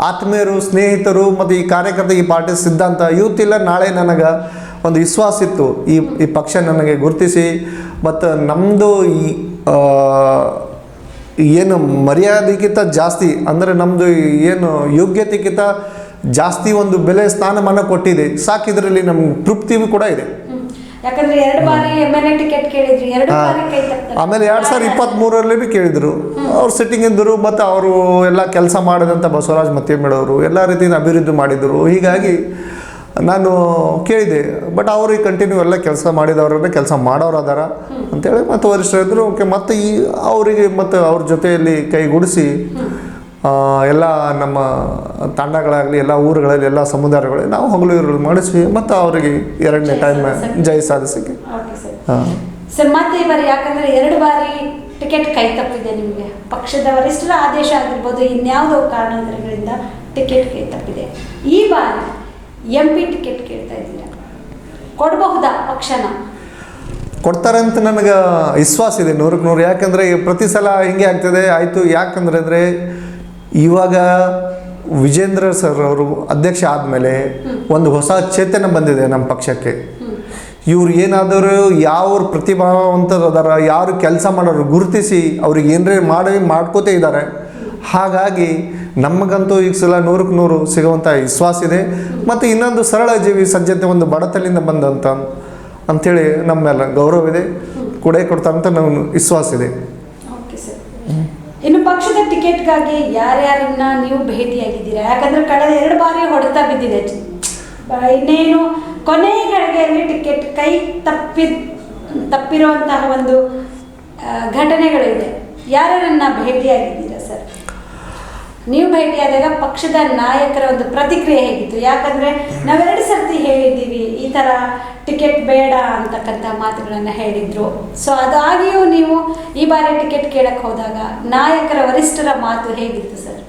ಆತ್ಮೀಯರು, ಸ್ನೇಹಿತರು ಮತ್ತು ಈ ಕಾರ್ಯಕರ್ತ, ಈ ಪಾರ್ಟಿ ಸಿದ್ಧಾಂತ ಇವತ್ತಿಲ್ಲ ನಾಳೆ ನನಗೆ ಒಂದು ವಿಶ್ವಾಸ ಇತ್ತು. ಈ ಪಕ್ಷ ನನಗೆ ಗುರುತಿಸಿ ಮತ್ತು ನಮ್ಮದು ಏನು ಮರ್ಯಾದೆಗಿಂತ ಜಾಸ್ತಿ ಅಂದರೆ ನಮ್ಮದು ಏನು ಯೋಗ್ಯತೆಗಿಂತ ಜಾಸ್ತಿ ಒಂದು ಬೆಲೆ ಸ್ಥಾನಮಾನ ಕೊಟ್ಟಿದೆ. ಸಾಕಿದ್ರಲ್ಲಿ ನಮ್ಗೆ ತೃಪ್ತಿ ಕೂಡ ಇದೆ. ಯಾಕಂದ್ರೆ 2 ಬಾರಿ MLA ಟಿಕೆಟ್ ಕೇಳಿದ್ರಿ, 2 ಬಾರಿ ಕೈ ತಪ್ಪಿತು. ಆಮೇಲೆ 2023ರಲ್ಲಿ ಕೇಳಿದ್ರು, ಅವ್ರು ಸಿಟ್ಟಿಂಗ್ ಇದ್ದರು. ಮತ್ತು ಅವರು ಎಲ್ಲ ಕೆಲಸ ಮಾಡಿದಂಥ ಬಸವರಾಜ್ ಮತ್ತಿಮೂಡಿಯವರು ಎಲ್ಲ ರೀತಿಯಿಂದ ಅಭಿವೃದ್ಧಿ ಮಾಡಿದರು. ಹೀಗಾಗಿ ನಾನು ಕೇಳಿದೆ. ಬಟ್ ಅವ್ರಿಗೆ ಕಂಟಿನ್ಯೂ ಎಲ್ಲ ಕೆಲಸ ಮಾಡಿದವ್ರನ್ನೇ ಕೆಲಸ ಮಾಡೋರು ಅದಾರ ಅಂತೇಳಿ ಮತ್ತು ವರಿಷ್ಠರು ಇದ್ದರು. ಓಕೆ, ಮತ್ತು ಅವರಿಗೆ ಮತ್ತು ಅವ್ರ ಜೊತೆಯಲ್ಲಿ ಕೈಗೂಡಿಸಿ ಎಲ್ಲ ನಮ್ಮ ತಂಡಗಳಾಗಲಿ, ಎಲ್ಲ ಊರುಗಳಲ್ಲಿ, ಎಲ್ಲ ಸಮುದಾಯಗಳಲ್ಲಿ ನಾವು ಹಗಲು ಮಾಡಿಸಿ ಮತ್ತು ಅವರಿಗೆ 2ನೇ ಟೈಮ್ ಜಯ ಸಾಧಿಸಕ್ಕೆ. ಸರ್, ಮತ್ತೆ ಈ ಬಾರಿ ಯಾಕಂದರೆ 2 ಬಾರಿ ಟಿಕೆಟ್ ಕೈ ತಪ್ಪಿದೆ ನಿಮಗೆ. ಪಕ್ಷದ ವರಿಷ್ಠರ ಆದೇಶ ಆಗಿರ್ಬೋದು, ಇನ್ಯಾವುದೋ ಕಾರಣಾಂತರಗಳಿಂದ ಟಿಕೆಟ್ ಕೈ ತಪ್ಪಿದೆ. ಈ ಬಾರಿ MP ಟಿಕೆಟ್ ಕೇಳ್ತಾ ಇದ್ದೀರಾ, ಕೊಡಬಹುದಾ? ಪಕ್ಷನ ಕೊಡ್ತಾರೆ ಅಂತ ನನಗೆ ವಿಶ್ವಾಸ ಇದೆ 100ಕ್ಕೆ 100. ಯಾಕಂದರೆ ಪ್ರತಿ ಸಲ ಹಿಂಗೆ ಆಗ್ತದೆ. ಆಯಿತು, ಯಾಕಂದರೆ ಇವಾಗ ವಿಜೇಂದ್ರ ಸರ್ ಅವರು ಅಧ್ಯಕ್ಷ ಆದಮೇಲೆ ಒಂದು ಹೊಸ ಚೇತನ ಬಂದಿದೆ ನಮ್ಮ ಪಕ್ಷಕ್ಕೆ. ಇವ್ರು ಏನಾದರೂ ಯಾವ ಪ್ರತಿಭಾವಂತರು ಅದಾರ, ಯಾರು ಕೆಲಸ ಮಾಡೋರು ಗುರುತಿಸಿ ಅವ್ರಿಗೆ ಏನರೇ ಮಾಡ್ಕೋತೇ ಇದ್ದಾರೆ. ಹಾಗಾಗಿ ನಮಗಂತೂ ಈಗ ಸಲ 100ಕ್ಕೆ 100 ಸಿಗುವಂಥ ವಿಶ್ವಾಸ ಇದೆ. ಮತ್ತು ಇನ್ನೊಂದು ಸರಳ ಜೀವಿ ಸಜ್ಜತೆ, ಒಂದು ಬಡತನದಿಂದ ಬಂದಂಥ ಅಂಥೇಳಿ ನಮ್ಮೆಲ್ಲ ಗೌರವ ಇದೆ, ಕೊಡ್ತಾರಂತ ನಮ್ಗೆ ವಿಶ್ವಾಸ ಇದೆ. ಓಕೆ ಸರ್, ಇನ್ನು ಪಕ್ಷದ ಟಿಕೆಟ್ಗಾಗಿ ಯಾರ್ಯಾರನ್ನ ನೀವು ಭೇಟಿಯಾಗಿದ್ದೀರಾ? ಯಾಕಂದರೆ ಕಳೆದ 2 ಬಾರಿ ಹೊಡೆತ ಬಿದ್ದಿದೆ. ಇನ್ನೇನು ಕೊನೆಯ ಗಳಿಗೆಯಲ್ಲಿ ಟಿಕೆಟ್ ಕೈ ತಪ್ಪಿರುವಂತಹ ಒಂದು ಘಟನೆಗಳಿದೆ. ಯಾರ್ಯಾರನ್ನ ಭೇಟಿಯಾಗಿದ್ದೀರಾ ಸರ್? ನೀವು ಭೇಟಿಯಾದಾಗ ಪಕ್ಷದ ನಾಯಕರ ಒಂದು ಪ್ರತಿಕ್ರಿಯೆ ಹೇಗಿತ್ತು? ಯಾಕಂದರೆ ನಾವು 2 ಸರ್ತಿ ಹೇಳಿದ್ದೀವಿ, ಈ ಥರ ಟಿಕೆಟ್ ಬೇಡ ಅಂತಕ್ಕಂಥ ಮಾತುಗಳನ್ನು ಹೇಳಿದರು. ಸೊ ಅದಾಗಿಯೂ ನೀವು ಈ ಬಾರಿ ಟಿಕೆಟ್ ಕೇಳಕ್ಕೆ ಹೋದಾಗ ನಾಯಕರ ವರಿಷ್ಠರ ಮಾತು ಹೇಗಿತ್ತು ಸರ್?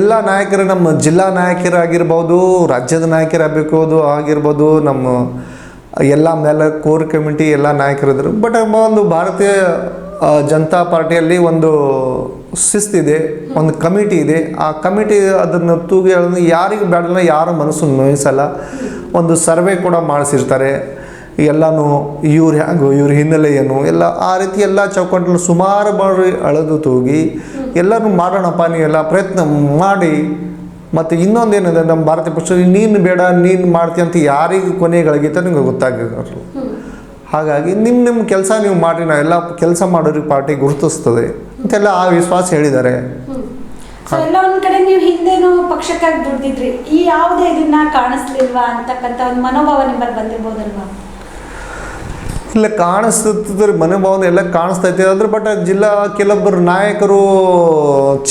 ಎಲ್ಲ ನಾಯಕರು, ನಮ್ಮ ಜಿಲ್ಲಾ ನಾಯಕರಾಗಿರ್ಬೋದು, ರಾಜ್ಯದ ನಾಯಕರಾಗಬೇಕು ಆಗಿರ್ಬೋದು, ನಮ್ಮ ಎಲ್ಲ ಮೇಲೆ ಕೋರ್ ಕಮಿಟಿ ಎಲ್ಲ ನಾಯಕರಿದ್ದರು. ಬಟ್ ಒಂದು ಭಾರತೀಯ ಜನತಾ ಪಾರ್ಟಿಯಲ್ಲಿ ಒಂದು ಶಿಸ್ತಿದೆ, ಒಂದು ಕಮಿಟಿ ಇದೆ. ಆ ಕಮಿಟಿ ಅದನ್ನು ತೂಗಿ ಯಾರಿಗೆ ಬೇಡಲ್ಲ, ಯಾರ ಮನಸ್ಸನ್ನು ನೋಯಿಸಲ್ಲ. ಒಂದು ಸರ್ವೆ ಕೂಡ ಮಾಡಿಸಿರ್ತಾರೆ. ಎಲ್ಲನೂ ಇವ್ರು ಹ್ಯಾಂಗು, ಇವ್ರ ಹಿನ್ನೆಲೆ ಏನು, ಎಲ್ಲ ಆ ರೀತಿ ಎಲ್ಲ ಚೌಕಟ್ಟಲ್ಲಿ ಸುಮಾರು ಬಾರಿ ಅಳೆದು ತೂಗಿ ಎಲ್ಲನೂ ಮಾಡೋಣಪ್ಪ, ನೀವೆಲ್ಲ ಪ್ರಯತ್ನ ಮಾಡಿ ಮತ್ತು ಇನ್ನೊಂದೇನಿದೆ, ನಮ್ಮ ಭಾರತೀಯ ಪಕ್ಷ ನೀನು ಬೇಡ ನೀನು ಮಾಡ್ತೀಯ ಅಂತ ಯಾರಿಗೆ ಕೊನೆಗಳಿಗಿತ ನಿಮ್ಗೆ ಗೊತ್ತಾಗಿರೋರು. ಹಾಗಾಗಿ ನಿಮ್ಮ ಕೆಲಸ ನೀವು ಮಾಡಿರಿ, ನಾವೆಲ್ಲ ಕೆಲಸ ಮಾಡೋರಿಗೆ ಪಾರ್ಟಿ ಗುರುತಿಸ್ತದೆ ಅಂತೆಲ್ಲ ಆ ವಿಶ್ವಾಸ ಹೇಳಿದ್ದಾರೆ. ಸೊ ಎಲ್ಲ ಒಂದ್ ಕಡೆ ನೀವು ಹಿಂದೇನು ಪಕ್ಷಕ್ಕಾಗಿ ದುಡ್ದಿದ್ರಿ, ಈ ಯಾವುದೇ ಇದನ್ನ ಕಾಣಿಸ್ಲಿಲ್ವಾ ಅಂತಕ್ಕಂಥ ಒಂದು ಮನೋಭಾವ ನಿಮ್ಮಲ್ಲಿ ಬಂದಿರ್ಬೋದಲ್ವಾ? ಇಲ್ಲ, ಕಾಣಿಸ್ತಿದ್ರೆ ಮನೋಭಾವನೆ ಎಲ್ಲ ಕಾಣಿಸ್ತೈತೆ ಅಂದ್ರೆ, ಬಟ್ ಜಿಲ್ಲಾ ಕೆಲವೊಬ್ಬರು ನಾಯಕರು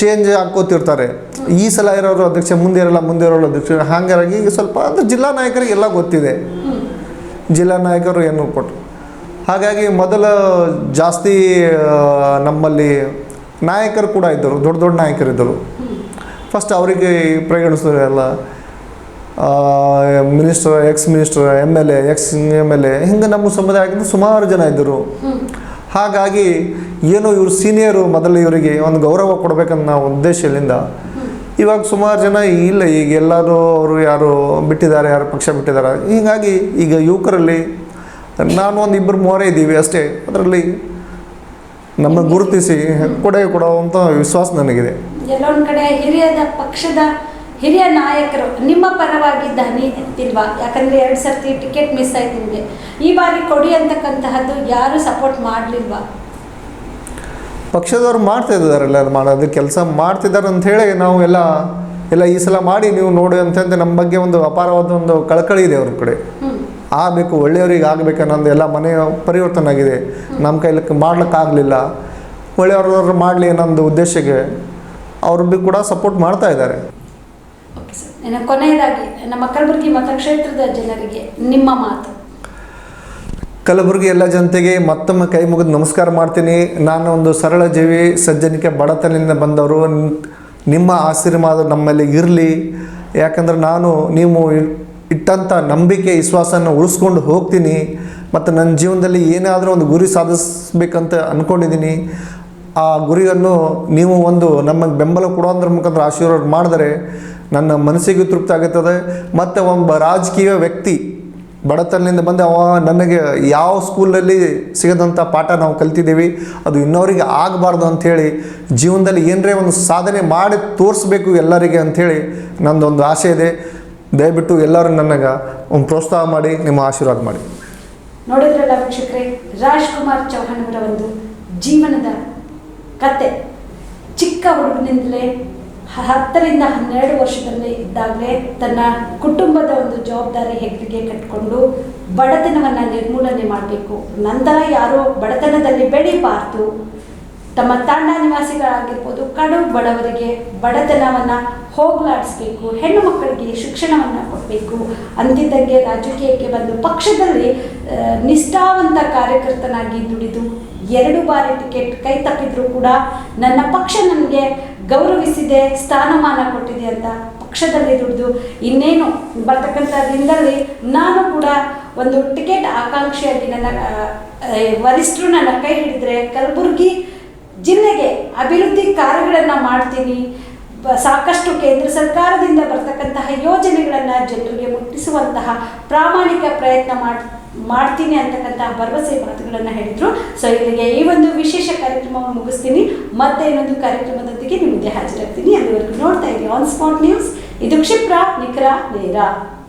ಚೇಂಜ್ ಹಾಕೋತಿರ್ತಾರೆ. ಈ ಸಲ ಇರೋರು ಅಧ್ಯಕ್ಷ, ಮುಂದೆ ಇರೋರು ಅಧ್ಯಕ್ಷ, ಹಾಗಾಗಿ ಈಗ ಸ್ವಲ್ಪ ಅದು ಜಿಲ್ಲಾ ನಾಯಕರಿಗೆ ಎಲ್ಲ ಗೊತ್ತಿದೆ, ಜಿಲ್ಲಾ ನಾಯಕರು ಏನು ಕೊಟ್ಟರು. ಹಾಗಾಗಿ ಮೊದಲ ಜಾಸ್ತಿ ನಮ್ಮಲ್ಲಿ ನಾಯಕರು ಕೂಡ ಇದ್ದರು, ದೊಡ್ಡ ದೊಡ್ಡ ನಾಯಕರಿದ್ದರು. ಫಸ್ಟ್ ಅವರಿಗೆ ಪರಿಗಣಿಸಿದ್ರು ಎಲ್ಲ, minister, X minister, MLA, X MLA, ಹಿಂಗೆ ನಮ್ಮ ಸಮುದಾಯದಿಂದ ಸುಮಾರು ಜನ ಇದ್ದರು. ಹಾಗಾಗಿ ಏನು ಇವರು ಸೀನಿಯರು, ಮೊದಲು ಇವರಿಗೆ ಒಂದು ಗೌರವ ಕೊಡಬೇಕನ್ನೋ ನಾವು ಉದ್ದೇಶದಿಂದ ಇವಾಗ ಸುಮಾರು ಜನ ಇಲ್ಲ, ಈಗ ಎಲ್ಲರೂ ಅವರು ಯಾರು ಬಿಟ್ಟಿದ್ದಾರೆ, ಯಾರು ಪಕ್ಷ ಬಿಟ್ಟಿದ್ದಾರೆ. ಹೀಗಾಗಿ ಈಗ ಯುವಕರಲ್ಲಿ ನಾನು ಒಂದು 2-3 ಇದ್ದೀವಿ ಅಷ್ಟೇ, ಅದರಲ್ಲಿ ನಮ್ಮ ಗುರುತಿಸಿ ಕೊಡುವಂಥ ವಿಶ್ವಾಸ ನನಗಿದೆ. ಎಲ್ಲೊಂದು ಕಡೆ ಪಕ್ಷದ ಹಿರಿಯ ನಾಯಕರು ನಿಮ್ಮ ಪರವಾಗಿ ಧ್ವನಿ ಎತ್ತಿಲ್ವಾ? ಯಾಕಂದರೆ 2 ಸರ್ತಿ ಟಿಕೆಟ್ ಮಿಸ್ ಆಯ್ತು ನಿಮಗೆ, ಈ ಬಾರಿ ಕೊಡಿ ಅಂತಕ್ಕಂತಹದ್ದು ಯಾರು ಸಪೋರ್ಟ್ ಮಾಡಲಿಲ್ವಾ? ಪಕ್ಷದವ್ರು ಮಾಡ್ತಾ ಇದ್ದಾರಲ್ಲ, ಅದು ಮಾಡೋದು ಕೆಲಸ ಮಾಡ್ತಿದ್ದಾರೆ ಅಂಥೇಳಿ ನಾವು ಎಲ್ಲ ಈ ಸಲ ಮಾಡಿ ನೀವು ನೋಡಿ ಅಂತಂದ್ರೆ ನಮ್ಮ ಬಗ್ಗೆ ಒಂದು ಅಪಾರವಾದ ಒಂದು ಕಳಕಳಿ ಇದೆ ಅವ್ರ ಕಡೆ. ಆಗಬೇಕು, ಒಳ್ಳೆಯವ್ರಿಗೆ ಆಗಬೇಕು ಅನ್ನೋದು ಎಲ್ಲ ಮನೆ ಪರಿವರ್ತನೆ ಆಗಿದೆ. ನಮ್ಮ ಕೈಲಕ್ಕೆ ಮಾಡ್ಲಿಕ್ಕಾಗಲಿಲ್ಲ, ಒಳ್ಳೆಯವ್ರವ್ರು ಮಾಡಲಿ ಅನ್ನೋ ಉದ್ದೇಶಕ್ಕೆ ಅವರು ಭೀ ಕೂಡ ಸಪೋರ್ಟ್ ಮಾಡ್ತಾ ಇದ್ದಾರೆ. ಓಕೆ ಸರ್, ಇನ್ನು ಕೊನೆಯದಾಗಿ ನಮ್ಮ ಕಲಬುರಗಿ ಮತಕ್ಷೇತ್ರದ ಜನರಿಗೆ ನಿಮ್ಮ ಮಾತು. ಕಲಬುರಗಿ ಎಲ್ಲ ಜನತೆಗೆ ಮತ್ತೊಮ್ಮೆ ಕೈ ಮುಗಿದು ನಮಸ್ಕಾರ ಮಾಡ್ತೀನಿ. ನಾನು ಒಂದು ಸರಳ ಜೀವಿ, ಸಜ್ಜನಿಕೆ, ಬಡತನದಿಂದ ಬಂದವರು. ನಿಮ್ಮ ಆಶೀರ್ವಾದ ನಮ್ಮಲ್ಲಿ ಇರಲಿ. ಯಾಕಂದ್ರೆ ನೀವು ಇಟ್ಟಂಥ ನಂಬಿಕೆ, ವಿಶ್ವಾಸನ ಉಳಿಸ್ಕೊಂಡು ಹೋಗ್ತೀನಿ. ಮತ್ತು ನನ್ನ ಜೀವನದಲ್ಲಿ ಏನಾದರೂ ಒಂದು ಗುರಿ ಸಾಧಿಸಬೇಕಂತ ಅಂದ್ಕೊಂಡಿದ್ದೀನಿ. ಆ ಗುರಿಯನ್ನು ನೀವು ಒಂದು ನಮಗೆ ಬೆಂಬಲ ಕೊಡೋದ್ರ ಮುಖಾಂತರ ಆಶೀರ್ವಾದ ಮಾಡಿದರೆ ನನ್ನ ಮನಸ್ಸಿಗೆ ತೃಪ್ತಿ ಆಗುತ್ತದೆ. ಮತ್ತು ಒಬ್ಬ ರಾಜಕೀಯ ವ್ಯಕ್ತಿ ಬಡತನದಿಂದ ಬಂದು ನನಗೆ ಯಾವ ಸ್ಕೂಲಲ್ಲಿ ಸಿಗದಂಥ ಪಾಠ ನಾವು ಕಲ್ತಿದ್ದೀವಿ, ಅದು ಇನ್ನೊರಿಗೆ ಆಗಬಾರ್ದು ಅಂಥೇಳಿ ಜೀವನದಲ್ಲಿ ಏನರೇ ಒಂದು ಸಾಧನೆ ಮಾಡಿ ತೋರಿಸ್ಬೇಕು ಎಲ್ಲರಿಗೆ ಅಂಥೇಳಿ ನನ್ನದೊಂದು ಆಸೆ ಇದೆ. ದಯವಿಟ್ಟು ಎಲ್ಲರೂ ನನಗೆ ಒಂದು ಪ್ರೋತ್ಸಾಹ ಮಾಡಿ, ನಿಮ್ಮ ಆಶೀರ್ವಾದ ಮಾಡಿ. ನೋಡಿದ್ರಲ್ಲ ವೀಕ್ಷಕರೇ, ರಾಜ್ಕುಮಾರ್ ಚೌಹಾಣ್ ಅವರ ಒಂದು ಜೀವನದ ಕತೆ. ಚಿಕ್ಕ ಹುಡುಗನಿಂದಲೇ 10ರಿಂದ 12 ವರ್ಷದಲ್ಲಿ ಇದ್ದಾಗಲೇ ತನ್ನ ಕುಟುಂಬದ ಒಂದು ಜವಾಬ್ದಾರಿ ಹೆಗಲಿಗೆ ಕಟ್ಟಿಕೊಂಡು ಬಡತನವನ್ನು ನಿರ್ಮೂಲನೆ ಮಾಡಬೇಕು, ನಂತರ ಯಾರೋ ಬಡತನದಲ್ಲಿ ಬೆಳಿಬಾರ್ದು, ತಮ್ಮ ತಾಂಡ ನಿವಾಸಿಗಳಾಗಿರ್ಬೋದು, ಕಡು ಬಡವರಿಗೆ ಬಡತನವನ್ನು ಹೋಗಲಾಡಿಸ್ಬೇಕು, ಹೆಣ್ಣು ಮಕ್ಕಳಿಗೆ ಶಿಕ್ಷಣವನ್ನು ಕೊಡಬೇಕು ಅಂತಿದ್ದಂಗೆ ರಾಜಕೀಯಕ್ಕೆ ಬಂದು ಪಕ್ಷದಲ್ಲಿ ನಿಷ್ಠಾವಂತ ಕಾರ್ಯಕರ್ತನಾಗಿ ದುಡಿದು 2 ಬಾರಿ ಟಿಕೆಟ್ ಕೈ ತಪ್ಪಿದ್ರು ಕೂಡ ನನ್ನ ಪಕ್ಷ ನನಗೆ ಗೌರವಿಸಿದೆ, ಸ್ಥಾನಮಾನ ಕೊಟ್ಟಿದೆ ಅಂತ ಪಕ್ಷದಲ್ಲಿ ದುಡಿದು ಇನ್ನೇನು ಬರ್ತಕ್ಕಂಥ ದಿನದಲ್ಲಿ ನಾನು ಕೂಡ ಒಂದು ಟಿಕೆಟ್ ಆಕಾಂಕ್ಷಿಯಾಗಿ ನನ್ನ ವರಿಷ್ಠರು ನನ್ನ ಕೈ ಹಿಡಿದ್ರೆ ಕಲಬುರಗಿ ಜಿಲ್ಲೆಗೆ ಅಭಿವೃದ್ಧಿ ಕಾರ್ಯಗಳನ್ನು ಮಾಡ್ತೀನಿ, ಸಾಕಷ್ಟು ಕೇಂದ್ರ ಸರ್ಕಾರದಿಂದ ಬರ್ತಕ್ಕಂತಹ ಯೋಜನೆಗಳನ್ನು ಜನರಿಗೆ ಮುಟ್ಟಿಸುವಂತಹ ಪ್ರಾಮಾಣಿಕ ಪ್ರಯತ್ನ ಮಾಡ್ತೀನಿ ಅಂತಕ್ಕಂತಹ ಭರವಸೆ ಮಾತುಗಳನ್ನು ಹೇಳಿದರು. ಸೊ ಇಲ್ಲಿಗೆ ಈ ಒಂದು ವಿಶೇಷ ಕಾರ್ಯಕ್ರಮವನ್ನು ಮುಗಿಸ್ತೀನಿ. ಮತ್ತೆ ಇನ್ನೊಂದು ಕಾರ್ಯಕ್ರಮದೊಂದಿಗೆ ನಿಮಗೆ ಹಾಜರಾಗ್ತೀನಿ. ಅಲ್ಲಿವರೆಗೂ ನೋಡ್ತಾ ಇರಿ ಆನ್ ಸ್ಪಾಟ್ ನ್ಯೂಸ್. ಇದು ಕ್ಷಿಪ್ರ, ನಿಖರ, ನೇರ.